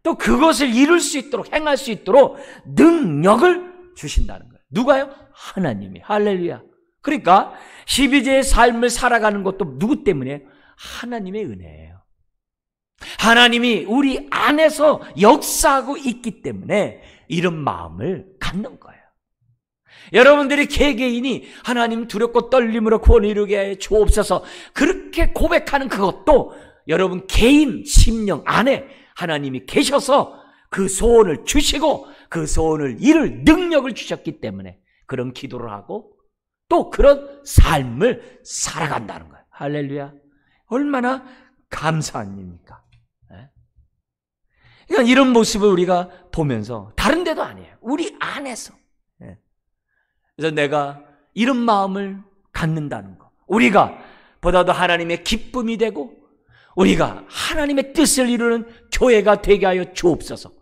또 그것을 이룰 수 있도록, 행할 수 있도록 능력을 주신다는 거예요. 누가요? 하나님이. 할렐루야. 그러니까 12제의 삶을 살아가는 것도 누구 때문에? 하나님의 은혜예요. 하나님이 우리 안에서 역사하고 있기 때문에 이런 마음을 갖는 거예요. 여러분들이 개개인이 하나님 두렵고 떨림으로 구원을 이루게 해 주옵소서 그렇게 고백하는 그것도 여러분 개인 심령 안에 하나님이 계셔서 그 소원을 주시고 그 소원을 이룰 능력을 주셨기 때문에 그런 기도를 하고 또 그런 삶을 살아간다는 거예요. 할렐루야. 얼마나 감사한 일입니까? 그러니까 이런 모습을 우리가 보면서 다른 데도 아니에요. 우리 안에서. 그래서 내가 이런 마음을 갖는다는 거, 우리가 보다도 하나님의 기쁨이 되고 우리가 하나님의 뜻을 이루는 교회가 되게 하여 주옵소서.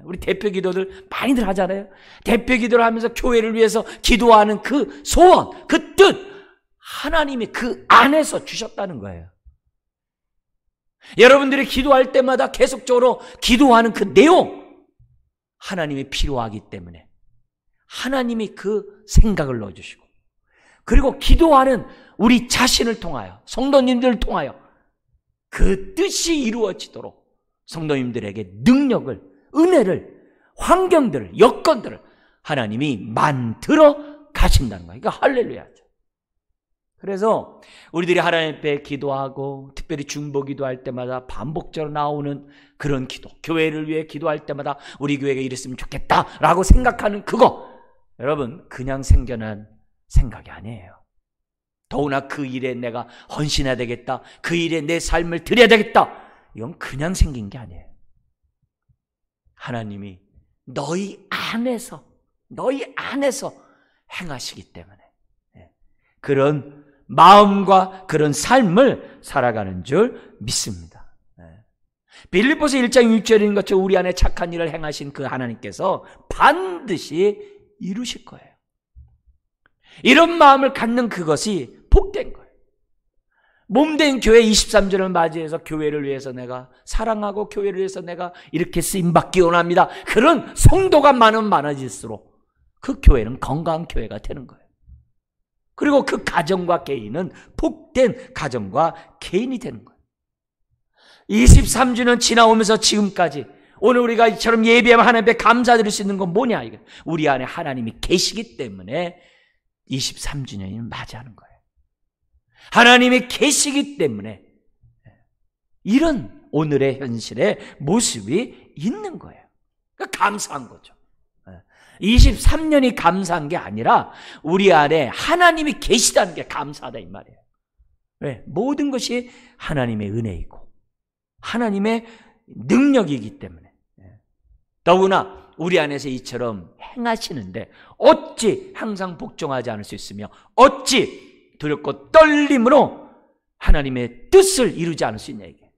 우리 대표 기도들 많이들 하잖아요. 대표 기도를 하면서 교회를 위해서 기도하는 그 소원, 그 뜻, 하나님이 그 안에서 주셨다는 거예요. 여러분들이 기도할 때마다 계속적으로 기도하는 그 내용, 하나님이 필요하기 때문에 하나님이 그 생각을 넣어주시고, 그리고 기도하는 우리 자신을 통하여, 성도님들을 통하여 그 뜻이 이루어지도록 성도님들에게 능력을, 은혜를, 환경들을, 여건들을 하나님이 만들어 가신다는 거예요. 그러니까 할렐루야죠. 그래서 우리들이 하나님 앞에 기도하고 특별히 중보 기도할 때마다 반복적으로 나오는 그런 기도, 교회를 위해 기도할 때마다 우리 교회가 이랬으면 좋겠다라고 생각하는 그거, 여러분 그냥 생겨난 생각이 아니에요. 더구나 그 일에 내가 헌신해야 되겠다, 그 일에 내 삶을 드려야 되겠다, 이건 그냥 생긴 게 아니에요. 하나님이 너희 안에서 행하시기 때문에 그런 마음과 그런 삶을 살아가는 줄 믿습니다. 빌립보서 1장 6절인 것처럼 우리 안에 착한 일을 행하신 그 하나님께서 반드시 이루실 거예요. 이런 마음을 갖는 그것이 복된 거예요. 몸된 교회 23절을 맞이해서 교회를 위해서 내가 사랑하고 교회를 위해서 내가 이렇게 쓰임받기 원합니다. 그런 성도가 많아질수록 그 교회는 건강한 교회가 되는 거예요. 그리고 그 가정과 개인은 복된 가정과 개인이 되는 거예요. 23주년 지나오면서 지금까지 오늘 우리가 이처럼 예배하면 하나님 앞에 감사드릴 수 있는 건 뭐냐, 이게 우리 안에 하나님이 계시기 때문에 23주년을 맞이하는 거예요. 하나님이 계시기 때문에 이런 오늘의 현실의 모습이 있는 거예요. 그러니까 감사한 거죠. 23년이 감사한 게 아니라 우리 안에 하나님이 계시다는 게 감사하다 이 말이에요. 왜? 모든 것이 하나님의 은혜이고 하나님의 능력이기 때문에. 더구나 우리 안에서 이처럼 행하시는데 어찌 항상 복종하지 않을 수 있으며 어찌 두렵고 떨림으로 하나님의 뜻을 이루지 않을 수 있냐 이게.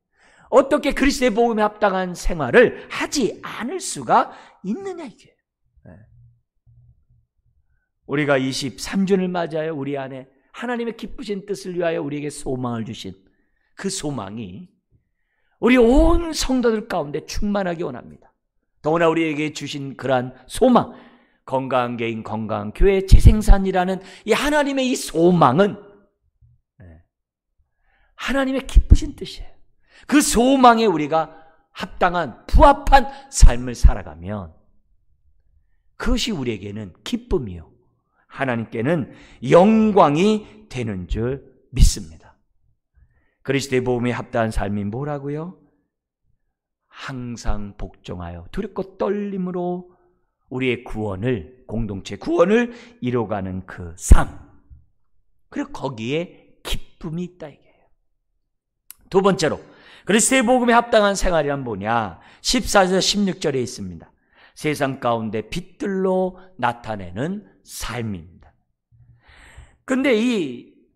어떻게 그리스도의 복음에 합당한 생활을 하지 않을 수가 있느냐 이게. 우리가 23주를 맞아요. 우리 안에 하나님의 기쁘신 뜻을 위하여 우리에게 소망을 주신 그 소망이 우리 온 성도들 가운데 충만하기 원합니다. 더구나 우리에게 주신 그러한 소망, 건강한 개인, 건강한 교회, 재생산이라는 이 하나님의 이 소망은 하나님의 기쁘신 뜻이에요. 그 소망에 우리가 합당한 부합한 삶을 살아가면 그것이 우리에게는 기쁨이요 하나님께는 영광이 되는 줄 믿습니다. 그리스도의 복음에 합당한 삶이 뭐라고요? 항상 복종하여 두렵고 떨림으로 우리의 구원을, 공동체 구원을 이뤄가는 그 삶. 그리고 거기에 기쁨이 있다 이게요. 두 번째로 그리스도의 복음에 합당한 생활이란 뭐냐? 14절 16절에 있습니다. 세상 가운데 빛들로 나타내는 삶입니다. 근데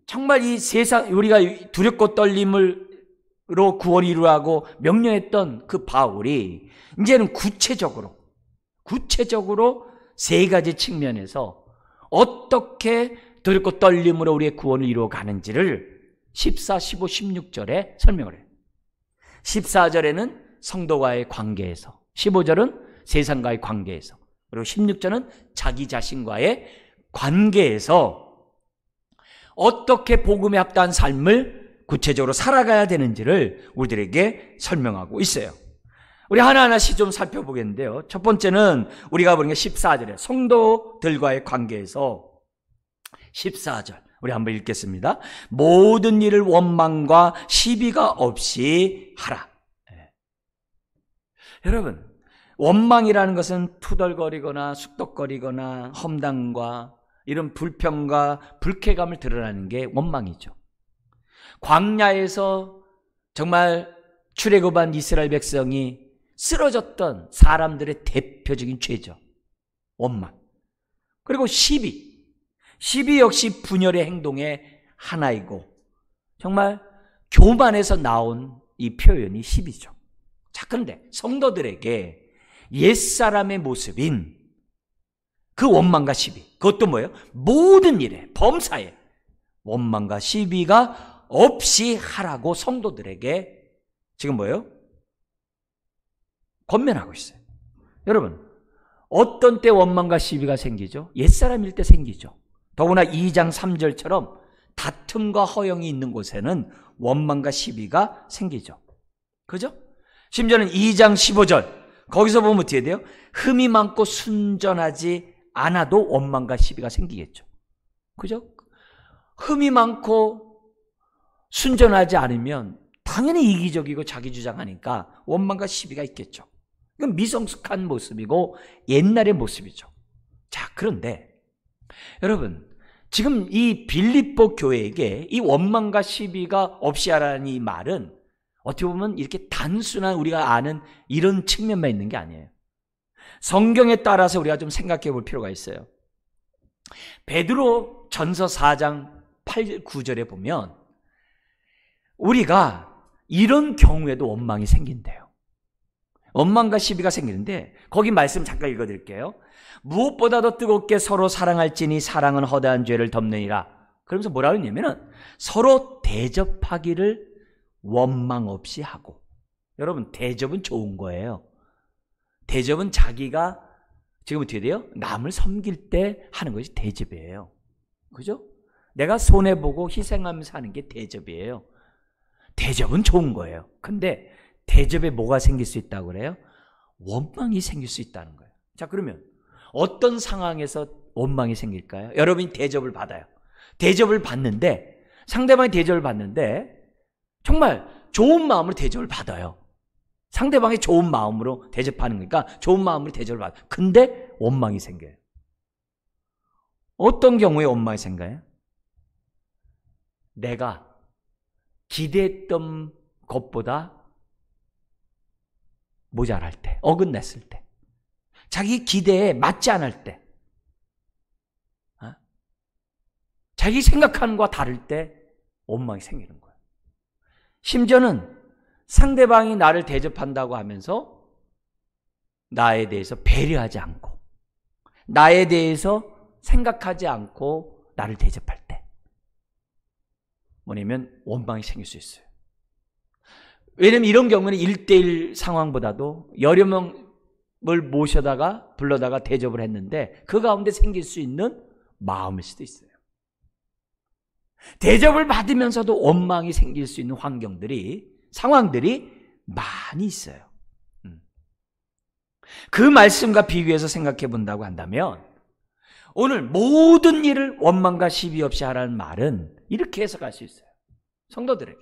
정말 이 세상, 우리가 두렵고 떨림으로 구원을 이루라고 명령했던 그 바울이 이제는 구체적으로 세 가지 측면에서 어떻게 두렵고 떨림으로 우리의 구원을 이루어 가는지를 14, 15, 16절에 설명을 해요. 14절에는 성도와의 관계에서, 15절은 세상과의 관계에서, 그리고 16절은 자기 자신과의 관계에서 어떻게 복음에 합당한 삶을 구체적으로 살아가야 되는지를 우리들에게 설명하고 있어요. 우리 하나하나씩 좀 살펴보겠는데요. 첫 번째는 우리가 보는 게 14절에 성도들과의 관계에서 14절 우리 한번 읽겠습니다. 모든 일을 원망과 시비가 없이 하라. 여러분, 원망이라는 것은 투덜거리거나 쑥덕거리거나 험담과 이런 불평과 불쾌감을 드러내는 게 원망이죠. 광야에서 정말 출애굽한 이스라엘 백성이 쓰러졌던 사람들의 대표적인 죄죠. 원망. 그리고 시비 역시 분열의 행동의 하나이고 정말 교만에서 나온 이 표현이 시비죠. 자, 그런데 성도들에게 옛사람의 모습인 그 원망과 시비, 그것도 뭐예요? 모든 일에, 범사에 원망과 시비가 없이 하라고 성도들에게 지금 뭐예요? 권면하고 있어요. 여러분, 어떤 때 원망과 시비가 생기죠? 옛사람일 때 생기죠. 더구나 2장 3절처럼 다툼과 허영이 있는 곳에는 원망과 시비가 생기죠. 그죠? 심지어는 2장 15절 거기서 보면 어떻게 돼요? 흠이 많고 순전하지 않아도 원망과 시비가 생기겠죠. 그죠? 흠이 많고 순전하지 않으면 당연히 이기적이고 자기주장하니까 원망과 시비가 있겠죠. 이건 미성숙한 모습이고 옛날의 모습이죠. 자, 그런데 여러분, 지금 이 빌립보 교회에게 이 원망과 시비가 없이 하라는 이 말은 어떻게 보면 이렇게 단순한 우리가 아는 이런 측면만 있는 게 아니에요. 성경에 따라서 우리가 좀 생각해 볼 필요가 있어요. 베드로 전서 4장 8, 9절에 보면 우리가 이런 경우에도 원망이 생긴대요. 원망과 시비가 생기는데 거기 말씀 잠깐 읽어드릴게요. 무엇보다도 뜨겁게 서로 사랑할지니 사랑은 허다한 죄를 덮느니라. 그러면서 뭐라고 했냐면 서로 대접하기를 원망 없이 하고. 여러분, 대접은 좋은 거예요. 대접은 자기가 지금 어떻게 돼요? 남을 섬길 때 하는 것이 대접이에요. 그죠? 내가 손해보고 희생하면서 하는 게 대접이에요. 대접은 좋은 거예요. 근데 대접에 뭐가 생길 수 있다고 그래요? 원망이 생길 수 있다는 거예요. 자, 그러면 어떤 상황에서 원망이 생길까요? 여러분이 대접을 받아요. 대접을 받는데, 상대방이 대접을 받는데 정말 좋은 마음으로 대접을 받아요. 상대방이 좋은 마음으로 대접하는 거니까 좋은 마음으로 대접을 받아요. 근데 원망이 생겨요. 어떤 경우에 원망이 생겨요? 내가 기대했던 것보다 모자랄 때, 어긋냈을 때, 자기 기대에 맞지 않을 때, 자기 생각하는 것과 다를 때 원망이 생기는 거예요. 심지어는 상대방이 나를 대접한다고 하면서 나에 대해서 배려하지 않고, 나에 대해서 생각하지 않고 나를 대접할 때 뭐냐면 원망이 생길 수 있어요. 왜냐면 이런 경우는 1대1 상황보다도 여러 명을 모셔다가 불러다가 대접을 했는데 그 가운데 생길 수 있는 마음일 수도 있어요. 대접을 받으면서도 원망이 생길 수 있는 상황들이 많이 있어요. 그 말씀과 비교해서 생각해 본다고 한다면 오늘 모든 일을 원망과 시비 없이 하라는 말은 이렇게 해석할 수 있어요. 성도들에게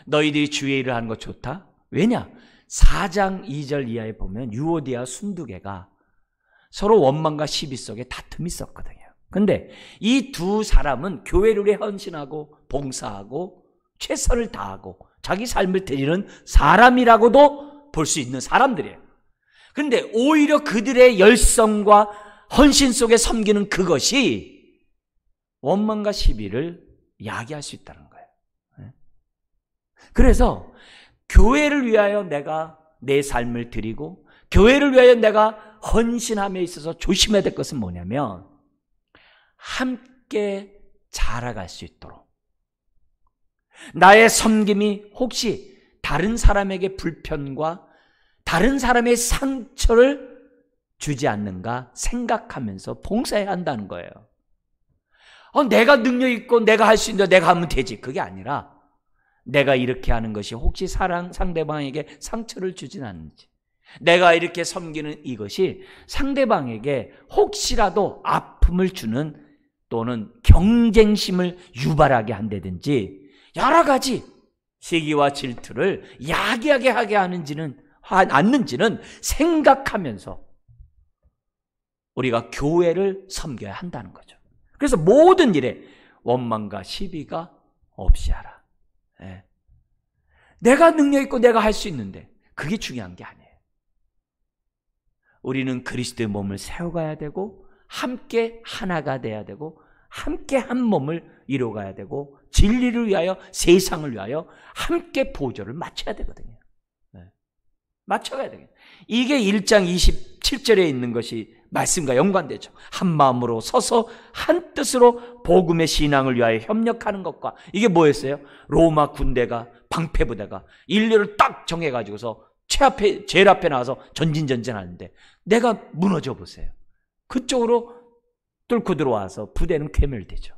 너희들이 주의 일을 하는 거 좋다. 왜냐? 4장 2절 이하에 보면 유오디아 순두개가 서로 원망과 시비 속에 다툼이 있었거든요. 근데 이 두 사람은 교회를 위해 헌신하고 봉사하고 최선을 다하고 자기 삶을 드리는 사람이라고도 볼 수 있는 사람들이에요. 근데 오히려 그들의 열성과 헌신 속에 섬기는 그것이 원망과 시비를 야기할 수 있다는 거예요. 그래서 교회를 위하여 내가 내 삶을 드리고 교회를 위하여 내가 헌신함에 있어서 조심해야 될 것은 뭐냐면 함께 자라갈 수 있도록 나의 섬김이 혹시 다른 사람에게 불편과 다른 사람의 상처를 주지 않는가 생각하면서 봉사해야 한다는 거예요. 내가 능력 있고 내가 할 수 있는데 내가 하면 되지. 그게 아니라 내가 이렇게 하는 것이 혹시 상대방에게 상처를 주진 않는지, 내가 이렇게 섬기는 이것이 상대방에게 혹시라도 아픔을 주는 또는 경쟁심을 유발하게 한다든지 여러 가지 시기와 질투를 야기하게 하게 하는지는 않는지는 생각하면서 우리가 교회를 섬겨야 한다는 거죠. 그래서 모든 일에 원망과 시비가 없이 하라. 내가 능력 있고 내가 할 수 있는데 그게 중요한 게 아니에요. 우리는 그리스도의 몸을 세워가야 되고 함께 하나가 돼야 되고 함께 한 몸을 이루어가야 되고 진리를 위하여 세상을 위하여 함께 보조를 맞춰야 되거든요. 맞춰가야 되겠죠. 이게 1장 27절에 있는 것이 말씀과 연관되죠. 한 마음으로 서서 한 뜻으로 복음의 신앙을 위하여 협력하는 것과 이게 뭐였어요? 로마 군대가 방패부대가 인류를 딱 정해가지고서 제일 앞에 나와서 전진하는데 내가 무너져 보세요. 그쪽으로 뚫고 들어와서 부대는 괴멸되죠.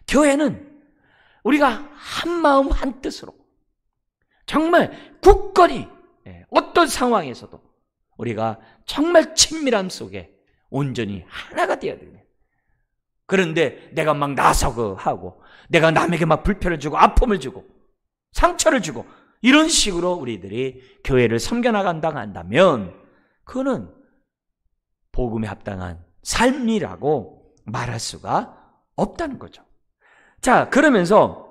교회는 우리가 한 마음 한 뜻으로 정말 굳건히 어떤 상황에서도 우리가 정말 친밀함 속에 온전히 하나가 되어야 돼요. 그런데 내가 막 나서고 하고 내가 남에게 막 불편을 주고 아픔을 주고 상처를 주고 이런 식으로 우리들이 교회를 섬겨나간다 한다면 그거는 복음에 합당한 삶이라고 말할 수가 없다는 거죠. 자, 그러면서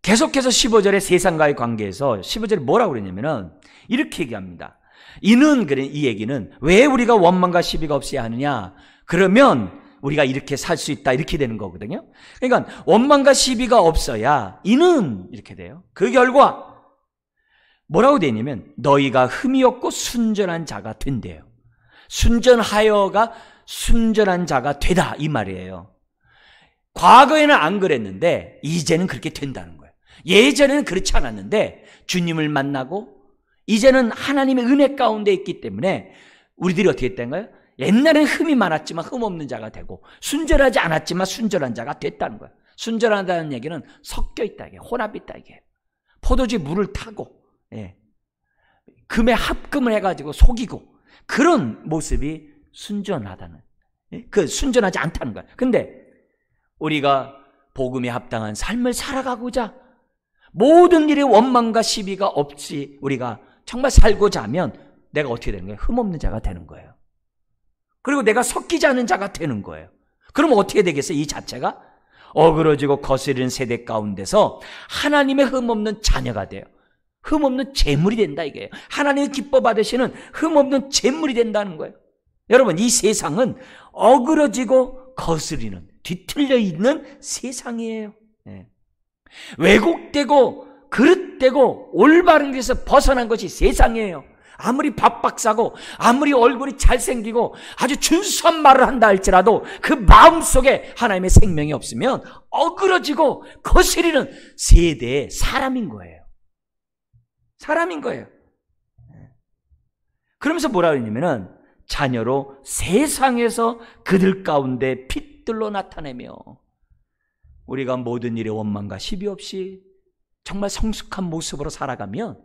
계속해서 15절의 세상과의 관계에서 15절에 뭐라고 그러냐면은 이렇게 얘기합니다. 이 얘기는 왜 우리가 원망과 시비가 없이 하느냐? 그러면 우리가 이렇게 살 수 있다 이렇게 되는 거거든요. 그러니까 원망과 시비가 없어야 이는 이렇게 돼요. 그 결과 뭐라고 되냐면 너희가 흠이 없고 순전한 자가 된대요. 순전하여가 순전한 자가 되다 이 말이에요. 과거에는 안 그랬는데 이제는 그렇게 된다는 거예요. 예전에는 그렇지 않았는데 주님을 만나고 이제는 하나님의 은혜 가운데 있기 때문에 우리들이 어떻게 됐던가요? 옛날에는 흠이 많았지만 흠 없는 자가 되고 순전하지 않았지만 순전한 자가 됐다는 거예요. 순전하다는 얘기는 섞여 있다 이게 혼합이 있다 이게 포도주 물을 타고 금에 합금을 해가지고 속이고 그런 모습이 순전하다는 그 순전하지 않다는 거예요. 근데 우리가 복음에 합당한 삶을 살아가고자 모든 일에 원망과 시비가 없이 우리가 정말 살고자 하면 내가 어떻게 되는 거예요? 흠없는 자가 되는 거예요. 그리고 내가 섞이지 않은 자가 되는 거예요. 그러면 어떻게 되겠어요? 이 자체가 어그러지고 거스르는 세대 가운데서 하나님의 흠없는 자녀가 돼요. 흠없는 재물이 된다 이게요. 하나님이 기뻐 받으시는 흠없는 재물이 된다는 거예요. 여러분, 이 세상은 어그러지고 거스리는, 뒤틀려 있는 세상이에요. 네. 왜곡되고 그릇되고 올바른 길에서 벗어난 것이 세상이에요. 아무리 밥박사고 아무리 얼굴이 잘생기고 아주 준수한 말을 한다 할지라도 그 마음속에 하나님의 생명이 없으면 어그러지고 거스리는 세대의 사람인 거예요. 사람인 거예요. 그러면서 뭐라고 했냐면은 자녀로 세상에서 그들 가운데 빛들로 나타내며, 우리가 모든 일에 원망과 시비 없이 정말 성숙한 모습으로 살아가면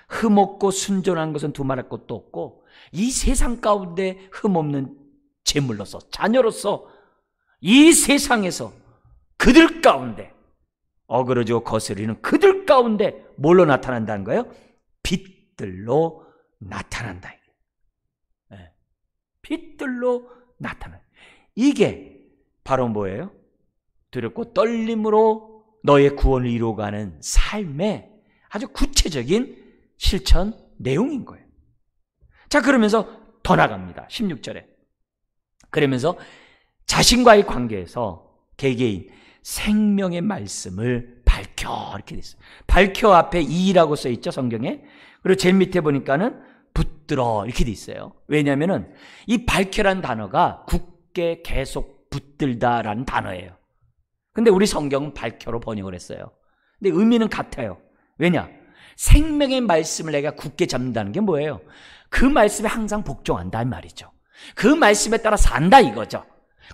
흠없고 순전한 것은 두말할 것도 없고, 이 세상 가운데 흠없는 제물로서, 자녀로서 이 세상에서 그들 가운데 어그러지고 거스리는 그들 가운데 뭘로 나타난다는 거예요? 빛들로 나타난다. 네. 빛들로 나타나. 이게 바로 뭐예요? 두렵고 떨림으로 너의 구원을 이루어가는 삶의 아주 구체적인 실천 내용인 거예요. 자, 그러면서 더 나갑니다. 16절에. 그러면서 자신과의 관계에서 개개인 생명의 말씀을 밝혀, 이렇게 돼 있어요. 밝혀 앞에 이라고 써 있죠, 성경에. 그리고 제일 밑에 보니까는 붙들어 이렇게 돼 있어요. 왜냐하면은 이 밝혀라는 단어가 굳게 계속 붙들다라는 단어예요. 근데 우리 성경은 밝혀로 번역을 했어요. 근데 의미는 같아요. 왜냐? 생명의 말씀을 내가 굳게 잡는다는 게 뭐예요? 그 말씀에 항상 복종한다 이 말이죠. 그 말씀에 따라 산다 이거죠.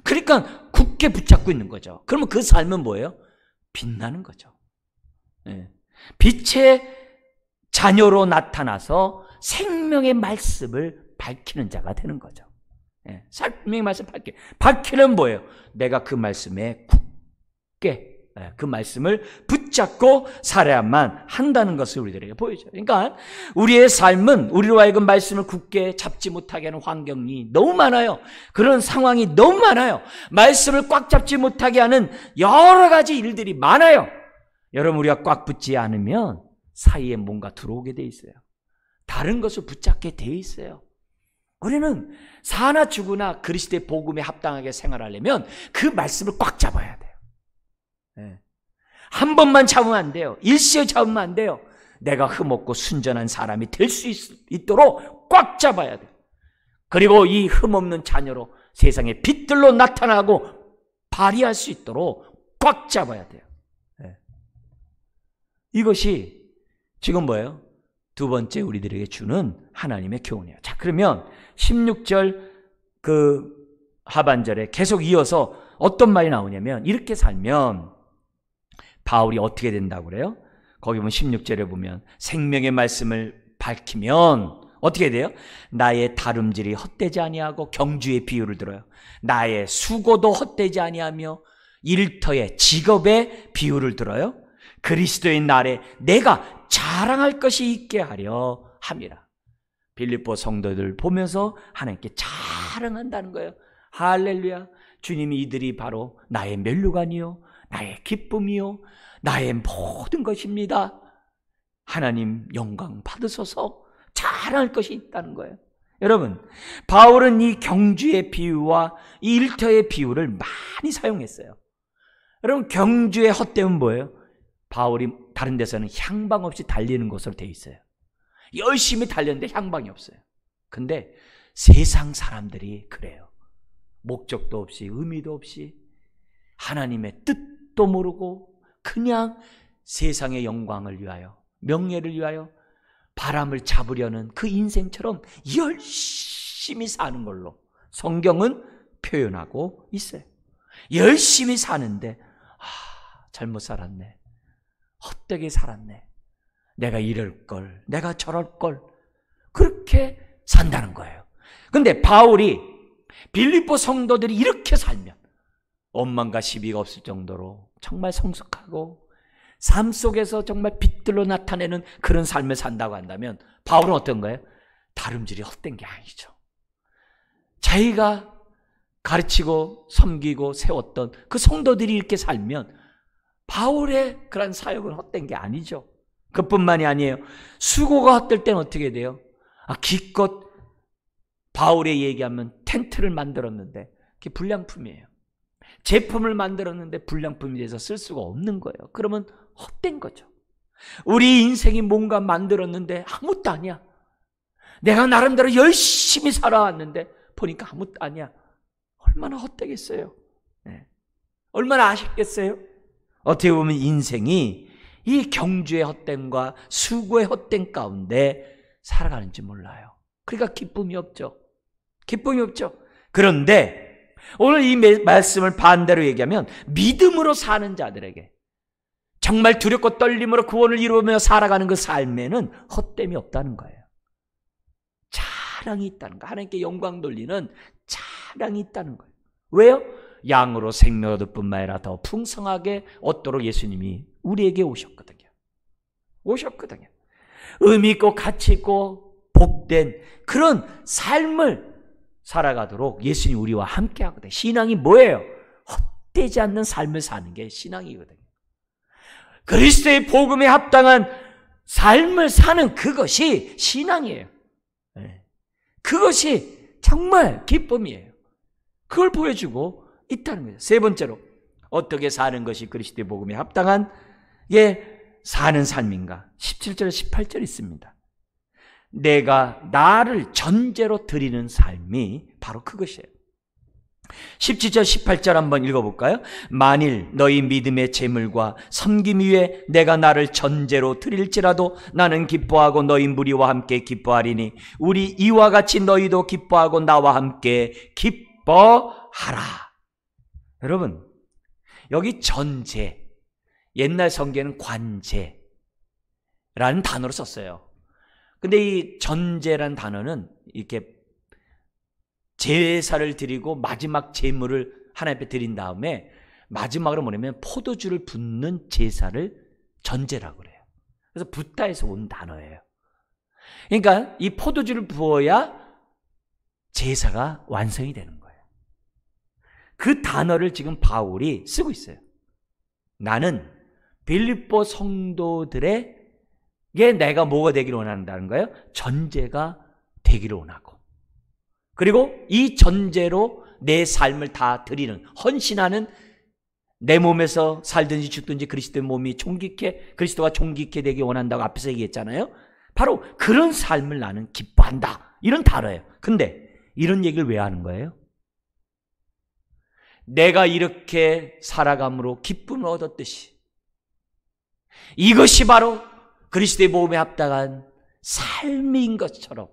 그러니까 굳게 붙잡고 있는 거죠. 그러면 그 삶은 뭐예요? 빛나는 거죠. 네. 빛의 자녀로 나타나서 생명의 말씀을 밝히는 자가 되는 거죠. 네. 생명의 말씀 밝히는 뭐예요? 내가 그 말씀에 굳게 그 말씀을 붙잡고 살아야만 한다는 것을 우리들에게 보여줘요. 그러니까 우리의 삶은 우리로 하여금 말씀을 굳게 잡지 못하게 하는 환경이 너무 많아요. 그런 상황이 너무 많아요. 말씀을 꽉 잡지 못하게 하는 여러 가지 일들이 많아요. 여러분, 우리가 꽉 붙지 않으면 사이에 뭔가 들어오게 돼 있어요. 다른 것을 붙잡게 돼 있어요. 우리는 사나 죽으나 그리스도의 복음에 합당하게 생활하려면 그 말씀을 꽉 잡아야 돼요. 네. 한 번만 잡으면 안 돼요. 일시에 잡으면 안 돼요. 내가 흠없고 순전한 사람이 될 수 있도록 꽉 잡아야 돼요. 그리고 이 흠없는 자녀로 세상에 빛들로 나타나고 발휘할 수 있도록 꽉 잡아야 돼요. 네. 이것이 지금 뭐예요? 두 번째 우리들에게 주는 하나님의 교훈이에요. 자, 그러면 16절 그 하반절에 계속 이어서 어떤 말이 나오냐면, 이렇게 살면 바울이 어떻게 된다고 그래요? 거기 보면 16절에 보면 생명의 말씀을 밝히면 어떻게 돼요? 나의 다름질이 헛되지 아니하고, 경주의 비유를 들어요. 나의 수고도 헛되지 아니하며, 일터의 직업의 비유를 들어요. 그리스도의 날에 내가 자랑할 것이 있게 하려 함이라. 빌립보 성도들 보면서 하나님께 자랑한다는 거예요. 할렐루야. 주님이 이들이 바로 나의 면류관이요, 나의 기쁨이요, 나의 모든 것입니다. 하나님 영광 받으소서. 자랑할 것이 있다는 거예요. 여러분, 바울은 이 경주의 비유와 이 일터의 비유를 많이 사용했어요. 여러분, 경주의 헛됨은 뭐예요? 바울이 다른 데서는 향방 없이 달리는 것으로 되어 있어요. 열심히 달렸는데 향방이 없어요. 근데 세상 사람들이 그래요. 목적도 없이, 의미도 없이, 하나님의 뜻도 모르고 그냥 세상의 영광을 위하여, 명예를 위하여 바람을 잡으려는 그 인생처럼 열심히 사는 걸로 성경은 표현하고 있어요. 열심히 사는데 잘못 살았네, 헛되게 살았네, 내가 이럴 걸, 내가 저럴 걸, 그렇게 산다는 거예요. 근데 바울이 빌립보 성도들이 이렇게 살면 원망과 시비가 없을 정도로 정말 성숙하고 삶 속에서 정말 빛들로 나타내는 그런 삶을 산다고 한다면, 바울은 어떤 거예요? 다름질이 헛된 게 아니죠. 자기가 가르치고 섬기고 세웠던 그 성도들이 이렇게 살면 바울의 그런 사역은 헛된 게 아니죠. 그뿐만이 아니에요. 수고가 헛될 때는 어떻게 돼요? 기껏 바울의 얘기하면 텐트를 만들었는데 그게 불량품이에요. 제품을 만들었는데 불량품이 돼서 쓸 수가 없는 거예요. 그러면 헛된 거죠. 우리 인생이 뭔가 만들었는데 아무것도 아니야. 내가 나름대로 열심히 살아왔는데 보니까 아무것도 아니야. 얼마나 헛되겠어요. 네. 얼마나 아쉽겠어요. 어떻게 보면 인생이 이 경주의 헛됨과 수고의 헛됨 가운데 살아가는지 몰라요. 그러니까 기쁨이 없죠. 기쁨이 없죠. 그런데 오늘 이 말씀을 반대로 얘기하면 믿음으로 사는 자들에게 정말 두렵고 떨림으로 구원을 이루며 살아가는 그 삶에는 헛됨이 없다는 거예요. 자랑이 있다는 거. 하나님께 영광 돌리는 자랑이 있다는 거예요. 왜요? 양으로 생명을 얻을 뿐만 아니라 더 풍성하게 얻도록 예수님이 우리에게 오셨거든요. 오셨거든요. 의미 있고 가치 있고 복된 그런 삶을 살아가도록 예수님이 우리와 함께 하거든요. 신앙이 뭐예요? 헛되지 않는 삶을 사는 게 신앙이거든요. 그리스도의 복음에 합당한 삶을 사는 그것이 신앙이에요. 그것이 정말 기쁨이에요. 그걸 보여주고 있다는 거예요. 세 번째로 어떻게 사는 것이 그리스도의 복음에 합당한 사는 삶인가? 17절 18절 있습니다. 내가 나를 전제로 드리는 삶이 바로 그것이에요. 17절 18절 한번 읽어볼까요? 만일 너희 믿음의 재물과 섬김 위에 내가 나를 전제로 드릴지라도 나는 기뻐하고 너희 무리와 함께 기뻐하리니 우리 이와 같이 너희도 기뻐하고 나와 함께 기뻐하라. 여러분, 여기 전제, 옛날 성경에는 관제라는 단어를 썼어요. 근데 이 전제라는 단어는 이렇게 제사를 드리고 마지막 제물을 하나님 앞에 드린 다음에 마지막으로 뭐냐면 포도주를 붓는 제사를 전제라고 그래요. 그래서 붓다에서 온 단어예요. 그러니까 이 포도주를 부어야 제사가 완성이 되는 거예요. 그 단어를 지금 바울이 쓰고 있어요. 나는 빌립보 성도들에게 내가 뭐가 되기를 원한다는 거예요? 전제가 되기를 원하고, 그리고 이 전제로 내 삶을 다 드리는, 헌신하는, 내 몸에서 살든지 죽든지 그리스도의 몸이 존귀케, 그리스도가 존귀케 되기 원한다고 앞에서 얘기했잖아요. 바로 그런 삶을 나는 기뻐한다, 이런 단어예요. 근데 이런 얘기를 왜 하는 거예요? 내가 이렇게 살아감으로 기쁨을 얻었듯이 이것이 바로 그리스도의 복음에 합당한 삶인 것처럼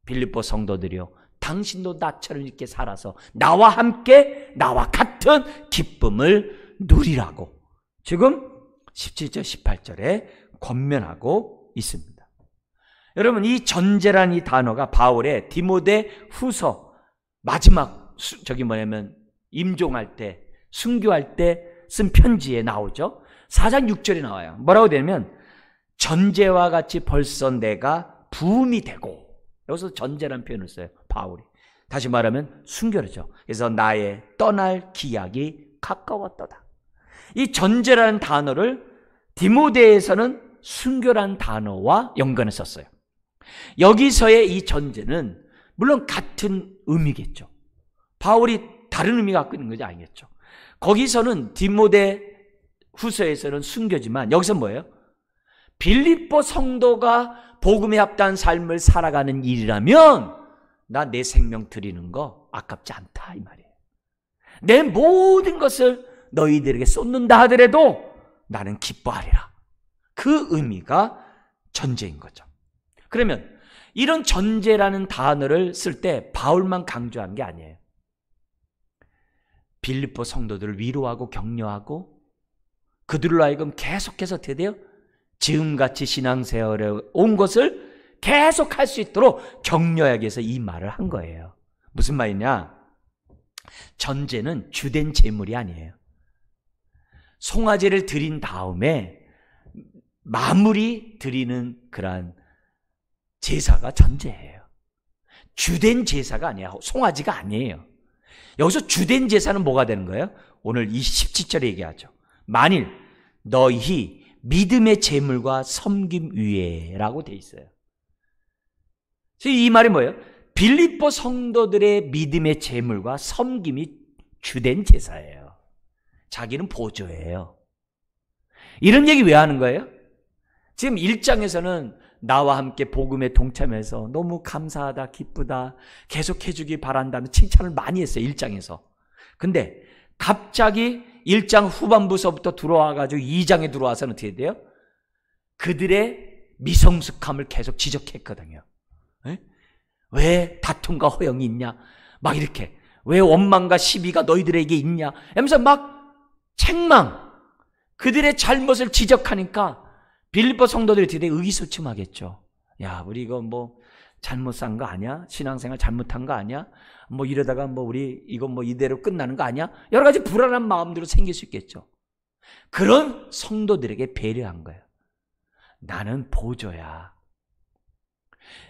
빌립보 성도들이요, 당신도 나처럼 이렇게 살아서 나와 함께 나와 같은 기쁨을 누리라고 지금 17절 18절에 권면하고 있습니다. 여러분, 이 전제라는 이 단어가 바울의 디모데 후서 마지막 임종할 때, 순교할 때 쓴 편지에 나오죠. 4장 6절에 나와요. 뭐라고 되냐면 전제와 같이 벌써 내가 부음이 되고, 여기서 전제라는 표현을 써요, 바울이. 다시 말하면 순교죠. 그래서 나의 떠날 기약이 가까웠도다. 이 전제라는 단어를 디모데에서는 순교라는 단어와 연관해 썼어요. 여기서의 이 전제는 물론 같은 의미겠죠. 바울이 다른 의미 갖고 있는 것이 아니겠죠. 거기서는 디모데 후서에서는 순교지만 여기서 뭐예요? 빌립보 성도가 복음에 합당한 삶을 살아가는 일이라면 나 내 생명 드리는 거 아깝지 않다, 이 말이에요. 내 모든 것을 너희들에게 쏟는다 하더라도 나는 기뻐하리라. 그 의미가 전제인 거죠. 그러면 이런 전제라는 단어를 쓸 때 바울만 강조한 게 아니에요. 빌립보 성도들을 위로하고 격려하고 그들로 하여금 계속해서 어떻게 돼요? 지금같이 신앙생활에 온 것을 계속 할 수 있도록 격려하기 위해서 이 말을 한 거예요. 무슨 말이냐? 전제는 주된 제물이 아니에요. 송아지를 드린 다음에 마무리 드리는 그러한 제사가 전제예요. 주된 제사가 아니에요. 송아지가 아니에요. 여기서 주된 제사는 뭐가 되는 거예요? 오늘 27절에 얘기하죠. 만일 너희 믿음의 재물과 섬김 위에라고 돼 있어요. 이 말이 뭐예요? 빌립보 성도들의 믿음의 재물과 섬김이 주된 제사예요. 자기는 보조예요. 이런 얘기 왜 하는 거예요? 지금 1장에서는 나와 함께 복음에 동참해서 너무 감사하다, 기쁘다, 계속해 주기 바란다는 칭찬을 많이 했어요. 1장에서. 근데 갑자기 1장 후반부서부터 들어와가지고 2장에 들어와서는 어떻게 돼요? 그들의 미성숙함을 계속 지적했거든요. 에? 왜 다툼과 허영이 있냐? 막 이렇게. 왜 원망과 시비가 너희들에게 있냐? 하면서 막 책망, 그들의 잘못을 지적하니까 빌립보 성도들이 되게 의기소침하겠죠. 야, 우리 이거 뭐 잘못 산 거 아니야? 신앙생활 잘못한 거 아니야? 뭐 이러다가 뭐 우리 이거 뭐 이대로 끝나는 거 아니야? 여러 가지 불안한 마음들도 생길 수 있겠죠. 그런 성도들에게 배려한 거예요. 나는 보조야.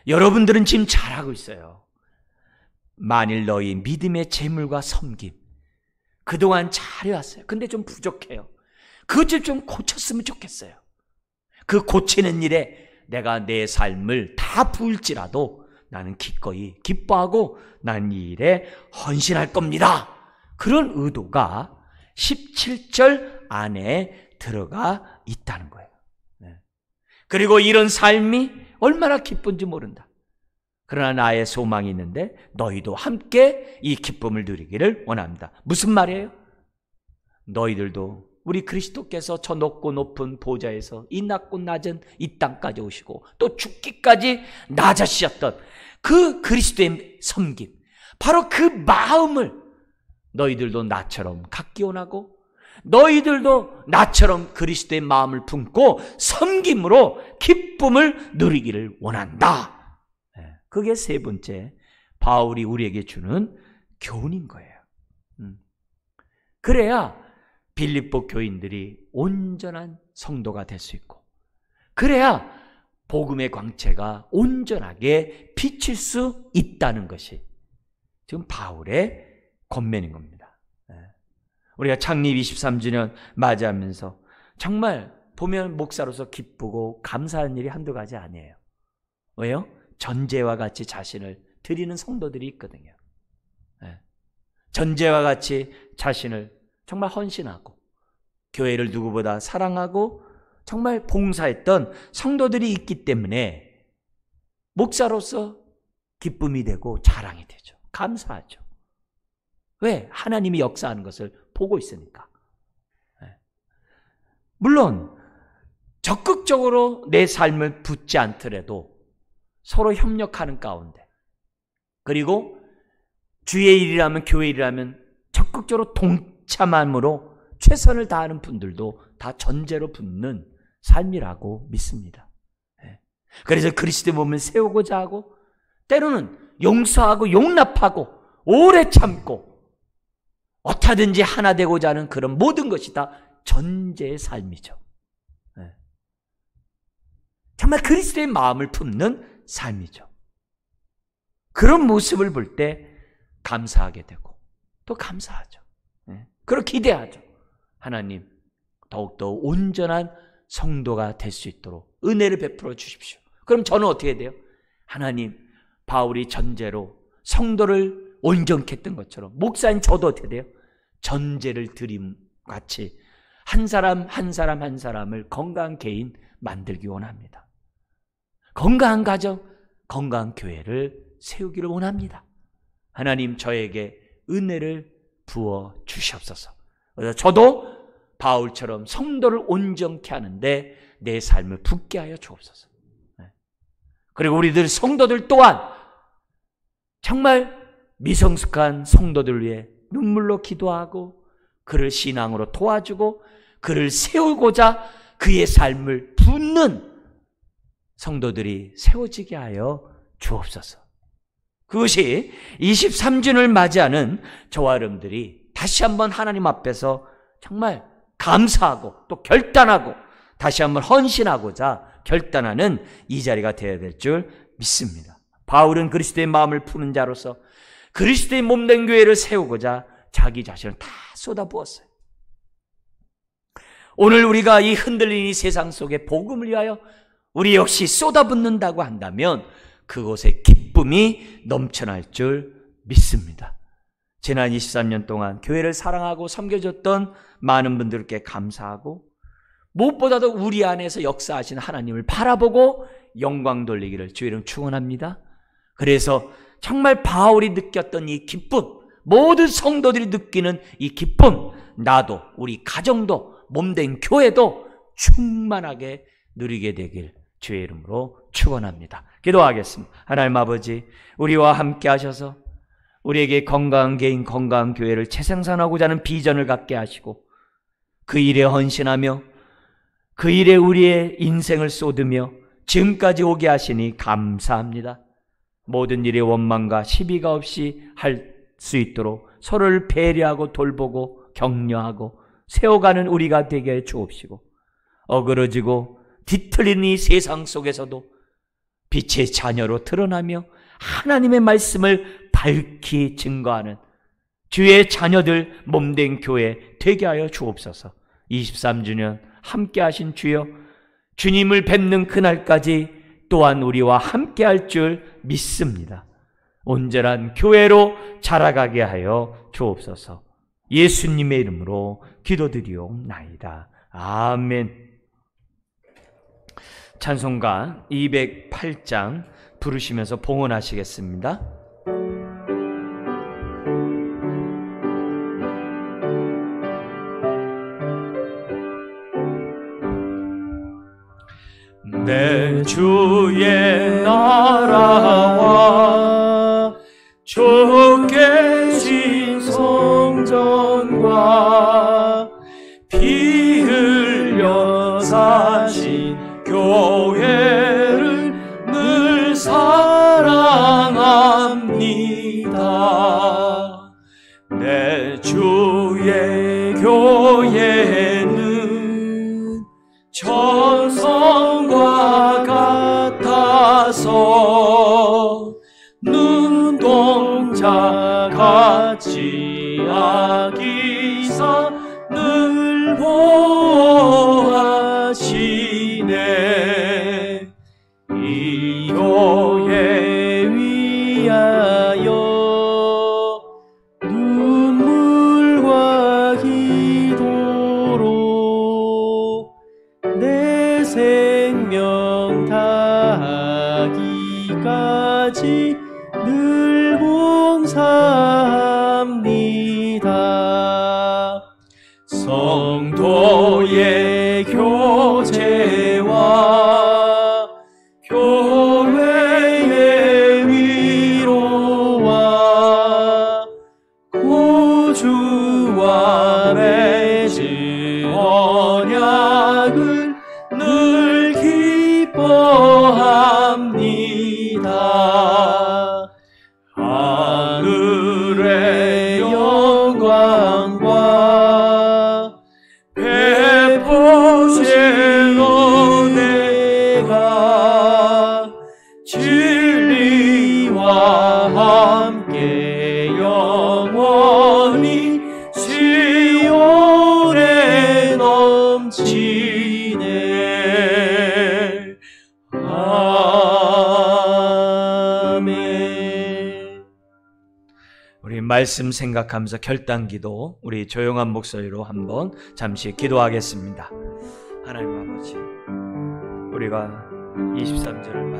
여러분들은 지금 잘하고 있어요. 만일 너희 믿음의 재물과 섬김 그동안 잘해왔어요. 근데 좀 부족해요. 그것 좀 고쳤으면 좋겠어요. 그 고치는 일에 내가 내 삶을 다 부을지라도 나는 기꺼이 기뻐하고 난 이 일에 헌신할 겁니다. 그런 의도가 17절 안에 들어가 있다는 거예요. 그리고 이런 삶이 얼마나 기쁜지 모른다. 그러나 나의 소망이 있는데 너희도 함께 이 기쁨을 누리기를 원합니다. 무슨 말이에요? 너희들도 우리 그리스도께서 저 높고 높은 보좌에서 이 낮고 낮은 이 땅까지 오시고 또 죽기까지 낮아지셨던 그 그리스도의 섬김, 바로 그 마음을 너희들도 나처럼 갖기 원하고 너희들도 나처럼 그리스도의 마음을 품고 섬김으로 기쁨을 누리기를 원한다. 그게 세 번째 바울이 우리에게 주는 교훈인 거예요. 그래야 빌립보 교인들이 온전한 성도가 될 수 있고, 그래야 복음의 광채가 온전하게 비칠 수 있다는 것이 지금 바울의 권면인 겁니다. 우리가 창립 23주년 맞이하면서 정말 보면 목사로서 기쁘고 감사한 일이 한두 가지 아니에요. 왜요? 전제와 같이 자신을 드리는 성도들이 있거든요. 전제와 같이 자신을 정말 헌신하고 교회를 누구보다 사랑하고 정말 봉사했던 성도들이 있기 때문에 목사로서 기쁨이 되고 자랑이 되죠. 감사하죠. 왜? 하나님이 역사하는 것을 보고 있으니까. 물론 적극적으로 내 삶을 붙지 않더라도 서로 협력하는 가운데, 그리고 주의 일이라면 교회 일이라면 적극적으로 동참함으로 최선을 다하는 분들도 다 전제로 붙는 삶이라고 믿습니다. 그래서 그리스도의 몸을 세우고자 하고, 때로는 용서하고 용납하고 오래 참고 어떻게든지 하나 되고자 하는 그런 모든 것이 다 전제의 삶이죠. 정말 그리스도의 마음을 품는 삶이죠. 그런 모습을 볼 때 감사하게 되고 또 감사하죠. 그리고 기대하죠. 하나님 더욱더 온전한 성도가 될 수 있도록 은혜를 베풀어 주십시오. 그럼 저는 어떻게 돼요? 하나님, 바울이 전제로 성도를 온전케 했던 것처럼 목사인 저도 어떻게 돼요? 전제를 드림 같이 한 사람 한 사람 한 사람을 건강한 개인 만들기 원합니다. 건강한 가정, 건강한 교회를 세우기를 원합니다. 하나님, 저에게 은혜를 부어 주시옵소서. 그래서 저도 바울처럼 성도를 온전케 하는데 내 삶을 붙게 하여 주옵소서. 그리고 우리들 성도들 또한 정말 미성숙한 성도들 위해 눈물로 기도하고 그를 신앙으로 도와주고 그를 세우고자 그의 삶을 붓는 성도들이 세워지게 하여 주옵소서. 그것이 23주년을 맞이하는 저와 여러분들이 다시 한번 하나님 앞에서 정말 감사하고 또 결단하고 다시 한번 헌신하고자 결단하는 이 자리가 되어야 될 줄 믿습니다. 바울은 그리스도의 마음을 푸는 자로서 그리스도의 몸된 교회를 세우고자 자기 자신을 다 쏟아부었어요. 오늘 우리가 이 흔들리는 이 세상 속에 복음을 위하여 우리 역시 쏟아붓는다고 한다면 그곳에 기쁨이 넘쳐날 줄 믿습니다. 지난 23년 동안 교회를 사랑하고 섬겨줬던 많은 분들께 감사하고 무엇보다도 우리 안에서 역사하신 하나님을 바라보고 영광 돌리기를 주의 이름 축원합니다. 그래서 정말 바울이 느꼈던 이 기쁨, 모든 성도들이 느끼는 이 기쁨, 나도 우리 가정도 몸된 교회도 충만하게 누리게 되길 주의 이름으로 축원합니다. 기도하겠습니다. 하나님 아버지, 우리와 함께 하셔서 우리에게 건강한 개인, 건강한 교회를 재생산하고자 하는 비전을 갖게 하시고 그 일에 헌신하며 그 일에 우리의 인생을 쏟으며 지금까지 오게 하시니 감사합니다. 모든 일에 원망과 시비가 없이 할 수 있도록 서로를 배려하고 돌보고 격려하고 세워가는 우리가 되게 해 주옵시고 어그러지고 뒤틀린 이 세상 속에서도 빛의 자녀로 드러나며 하나님의 말씀을 밝히 증거하는 주의 자녀들 몸된 교회 되게 하여 주옵소서. 23주년 함께 하신 주여, 주님을 뵙는 그날까지 또한 우리와 함께 할 줄 믿습니다. 온전한 교회로 자라가게 하여 주옵소서. 예수님의 이름으로 기도드리옵나이다. 아멘. 찬송가 208장 부르시면서 봉헌하시겠습니다. 내 주의 나라와 주 계신 성전과 피 흘려 사신 교회를 늘 사랑합니다. 내 주의 교회는 천성과 같아서 눈동자 같이 아기사 늘 보호하시네. 이 교회 위하여 눈물과 기도로 내 생명 다하기까지 늘 봉사합니다. 성도의 교제와 교회의 위로와 구주와 맺은 언약을 늘 기뻐합니다. 하늘의 영광과 베푸신 은혜가 진리와 함께 영원히 시온에 넘치네. 아멘. 우리 말씀 생각하면서 결단기도 우리 조용한 목소리로 한번 잠시 기도하겠습니다. 하나님 아버지, 우리가 23절을 맞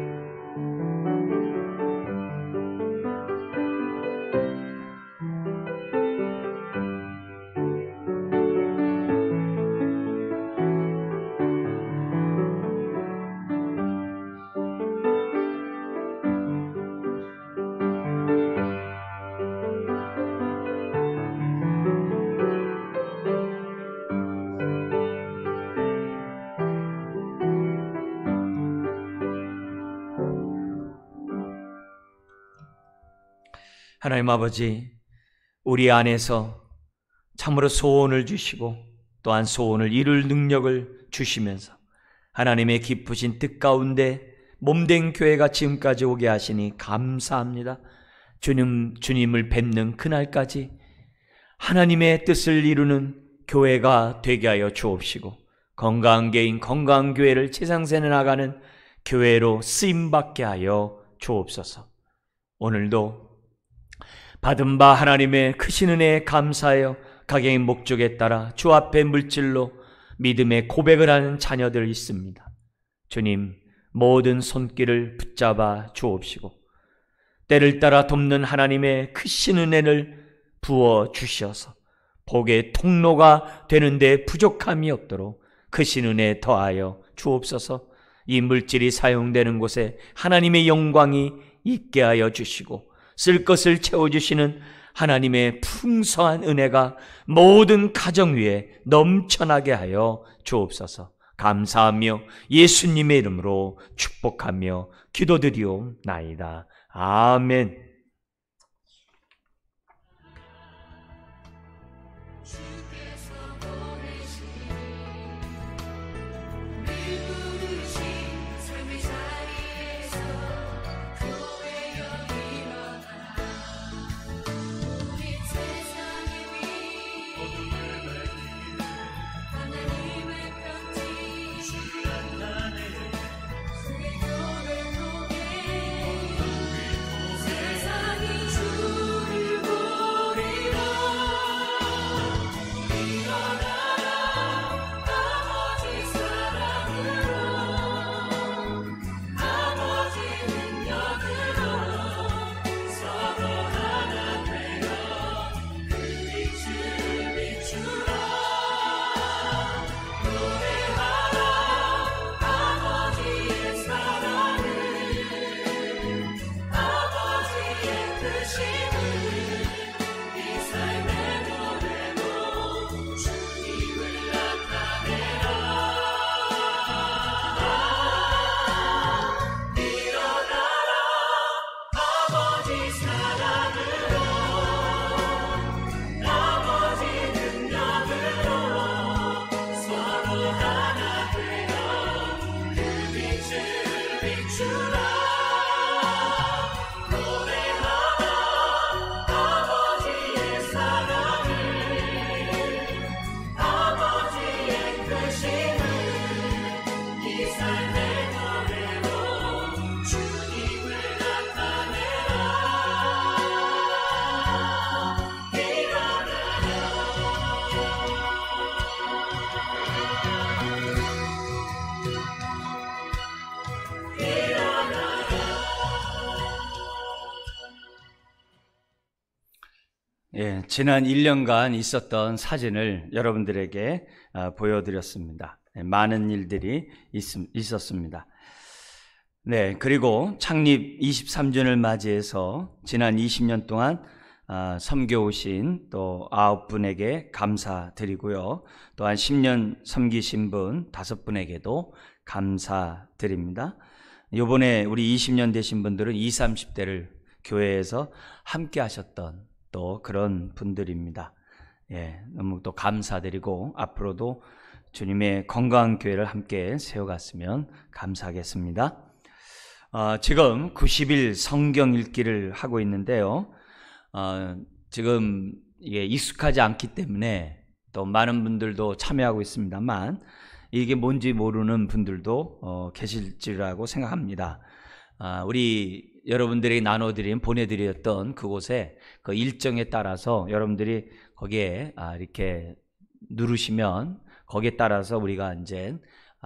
하나님 아버지, 우리 안에서 참으로 소원을 주시고 또한 소원을 이룰 능력을 주시면서 하나님의 기쁘신 뜻 가운데 몸된 교회가 지금까지 오게 하시니 감사합니다. 주님을 뵙는 그날까지 하나님의 뜻을 이루는 교회가 되게 하여 주옵시고 건강한 교인, 건강한 교회를 지상세에 나가는 교회로 쓰임받게 하여 주옵소서. 오늘도 받은 바 하나님의 크신 은혜에 감사하여 각양의 목적에 따라 주 앞에 물질로 믿음의 고백을 하는 자녀들 있습니다. 주님, 모든 손길을 붙잡아 주옵시고 때를 따라 돕는 하나님의 크신 은혜를 부어 주시어서 복의 통로가 되는데 부족함이 없도록 크신 은혜 더하여 주옵소서. 이 물질이 사용되는 곳에 하나님의 영광이 있게 하여 주시고 쓸 것을 채워주시는 하나님의 풍성한 은혜가 모든 가정 위에 넘쳐나게 하여 주옵소서. 감사하며 예수님의 이름으로 축복하며 기도드리옵나이다. 아멘. 지난 1년간 있었던 사진을 여러분들에게 보여드렸습니다. 많은 일들이 있었습니다. 네, 그리고 창립 23주년을 맞이해서 지난 20년 동안 섬겨오신 또 9분에게 감사드리고요. 또한 10년 섬기신 분 5분에게도 감사드립니다. 이번에 우리 20년 되신 분들은 20, 30대를 교회에서 함께 하셨던 또 그런 분들입니다. 예, 너무 또 감사드리고 앞으로도 주님의 건강한 교회를 함께 세워갔으면 감사하겠습니다. 지금 90일 성경 읽기를 하고 있는데요. 지금 이게 익숙하지 않기 때문에 또 많은 분들도 참여하고 있습니다만 이게 뭔지 모르는 분들도 계실 줄이라고 생각합니다. 우리 여러분들이 나눠드린 보내드렸던 그곳에 그 일정에 따라서 여러분들이 거기에 이렇게 누르시면 거기에 따라서 우리가 이제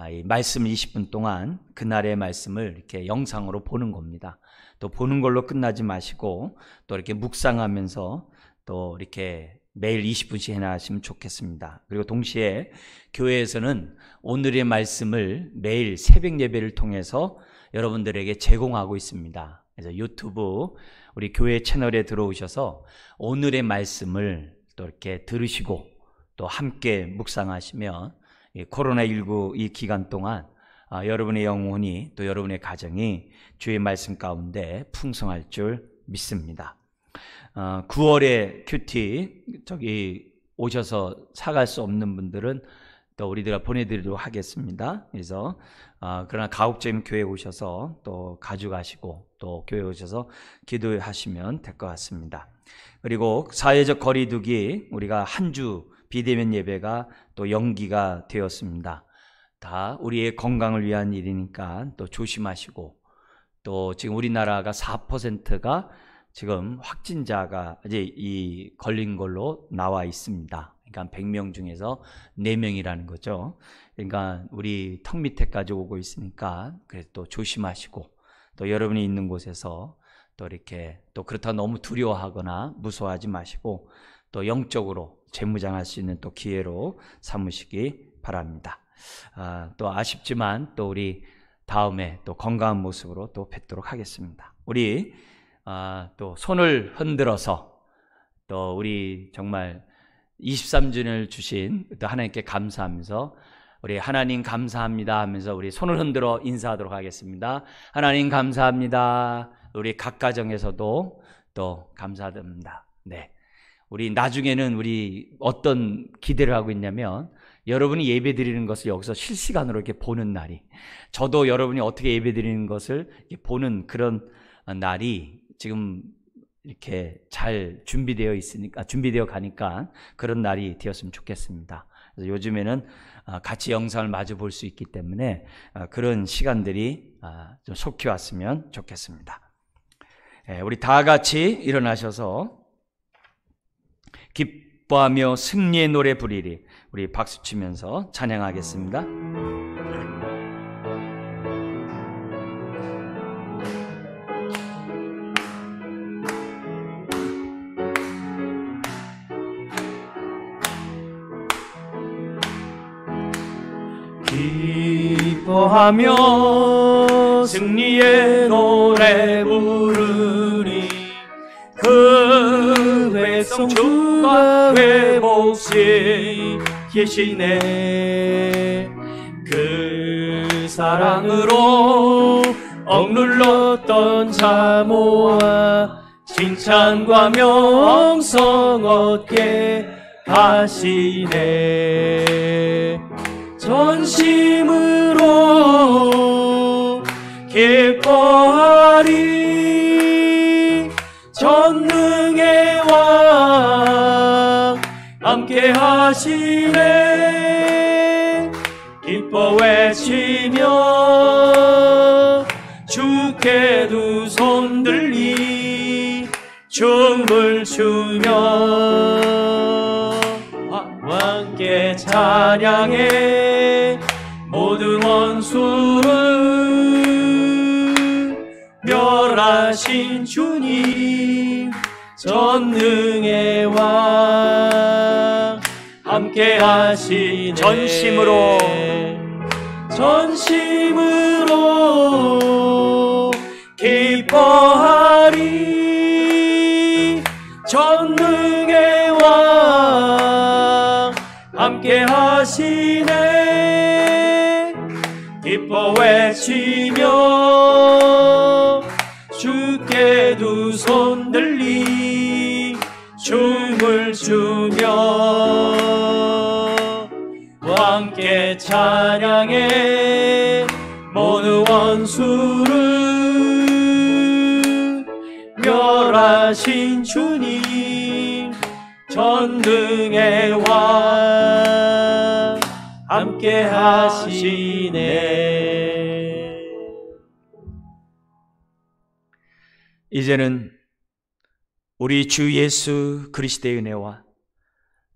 이 말씀 20분 동안 그날의 말씀을 이렇게 영상으로 보는 겁니다. 또 보는 걸로 끝나지 마시고 또 이렇게 묵상하면서 또 이렇게 매일 20분씩 해나가시면 좋겠습니다. 그리고 동시에 교회에서는 오늘의 말씀을 매일 새벽 예배를 통해서 여러분들에게 제공하고 있습니다. 그래서 유튜브 우리 교회 채널에 들어오셔서 오늘의 말씀을 또 이렇게 들으시고 또 함께 묵상하시면 코로나19 이 기간 동안 여러분의 영혼이 또 여러분의 가정이 주의 말씀 가운데 풍성할 줄 믿습니다. 9월에 큐티 저기 오셔서 사갈 수 없는 분들은 또 우리들가 보내드리도록 하겠습니다. 그래서 그러나 가급적이면 교회에 오셔서 또 가져가시고 또 교회에 오셔서 기도하시면 될 것 같습니다. 그리고 사회적 거리두기 우리가 한 주 비대면 예배가 또 연기가 되었습니다. 다 우리의 건강을 위한 일이니까 또 조심하시고, 또 지금 우리나라가 4%가 지금 확진자가 이제 이 걸린 걸로 나와 있습니다. 그러니까 100명 중에서 4명이라는 거죠. 그러니까 우리 턱 밑에까지 오고 있으니까 그래서 또 조심하시고, 또 여러분이 있는 곳에서 또 이렇게 또 그렇다 너무 두려워하거나 무서워하지 마시고, 또 영적으로 재무장할 수 있는 또 기회로 삼으시기 바랍니다. 또 아쉽지만 또 우리 다음에 또 건강한 모습으로 또 뵙도록 하겠습니다. 우리 또 손을 흔들어서 또 우리 정말 23주년을 주신 또 하나님께 감사하면서 우리 하나님 감사합니다 하면서 우리 손을 흔들어 인사하도록 하겠습니다. 하나님 감사합니다. 우리 각 가정에서도 또 감사드립니다. 네. 우리 나중에는 우리 어떤 기대를 하고 있냐면, 여러분이 예배 드리는 것을 여기서 실시간으로 이렇게 보는 날이, 저도 여러분이 어떻게 예배 드리는 것을 이렇게 보는 그런 날이 지금 이렇게 잘 준비되어 있으니까, 준비되어 가니까 그런 날이 되었으면 좋겠습니다. 그래서 요즘에는 같이 영상을 마주 볼 수 있기 때문에 그런 시간들이 좀 속히 왔으면 좋겠습니다. 우리 다 같이 일어나셔서 기뻐하며 승리의 노래 부리리. 우리 박수 치면서 찬양하겠습니다. 기뻐하며 승리의 노래 부르리. 그 백성 주가 회복시키시네. 그 사랑으로 억눌렀던 자 모아 칭찬과 명성 얻게 하시네. 전심으로 기뻐하리. 전능의 왕 함께 하시네. 기뻐 외치며 주께 두 손 들리 춤을 추며 왕께 찬양해. 모든 원수를 멸하신 주님, 전능의 왕 함께 하시네. 전심으로 기뻐하리. 전능의 왕 함께 하시네. 기뻐 외치며 주께 두 손 들리 춤을 추며 왕께 찬양해. 모든 원수를 멸하신 주님, 전능의 왕 함께 하시네. 이제는 우리 주 예수 그리스도의 은혜와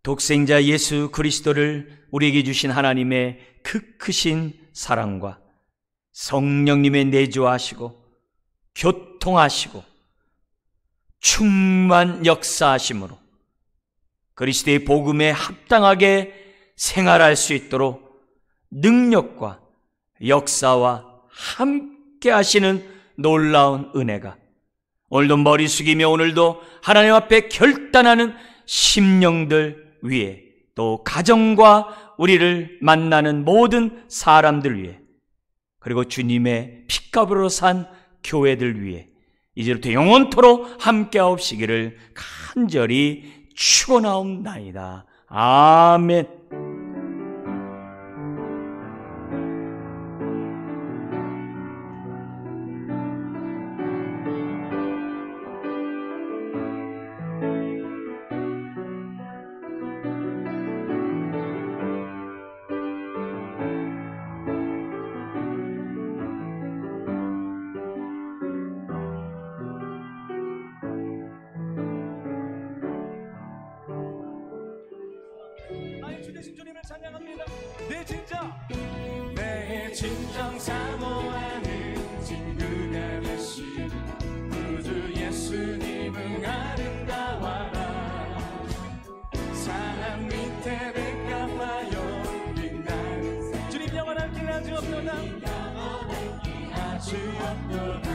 독생자 예수 그리스도를 우리에게 주신 하나님의 그 크신 사랑과 성령님의 내주하시고 교통하시고 충만 역사하심으로 그리스도의 복음에 합당하게 생활할 수 있도록 능력과 역사와 함께 하시는 놀라운 은혜가 오늘도 머리 숙이며 오늘도 하나님 앞에 결단하는 심령들 위에, 또 가정과 우리를 만나는 모든 사람들 위에, 그리고 주님의 핏값으로 산 교회들 위에 이제부터 영원토록 함께하옵시기를 간절히 축원하옵나이다. 아멘. 진정 사모하는 친구가 되시 구주 예수님은 아름다워라 사람 밑에 백합하여 빛나는 주님 영원한 길 아주 없도다 아주 없도다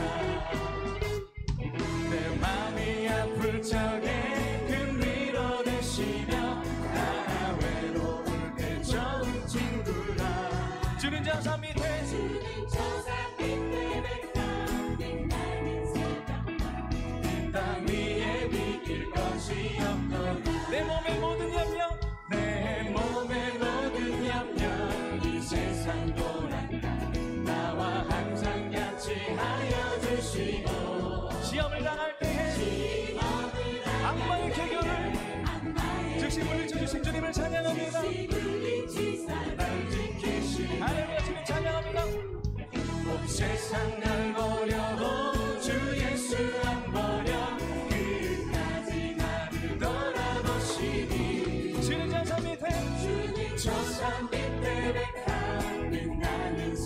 내 맘이 아플 적에 큰 위로 되시며 나 외로울 때 좋은 친구라 주는 저산 밑에 백합 빛나는 새가 이 땅 위에 비길 것이 없도다 내 몸의 모든 염려 내 몸의 모든 염려 이 세상 도란다 나와 항상 같이 하여 주시고 시험을 당할 때에 악마의 계교를 즉시 물리쳐주신 주님을 찬양합니다 날 지키신 할렐루야 주님 찬양합니다 온 세상 날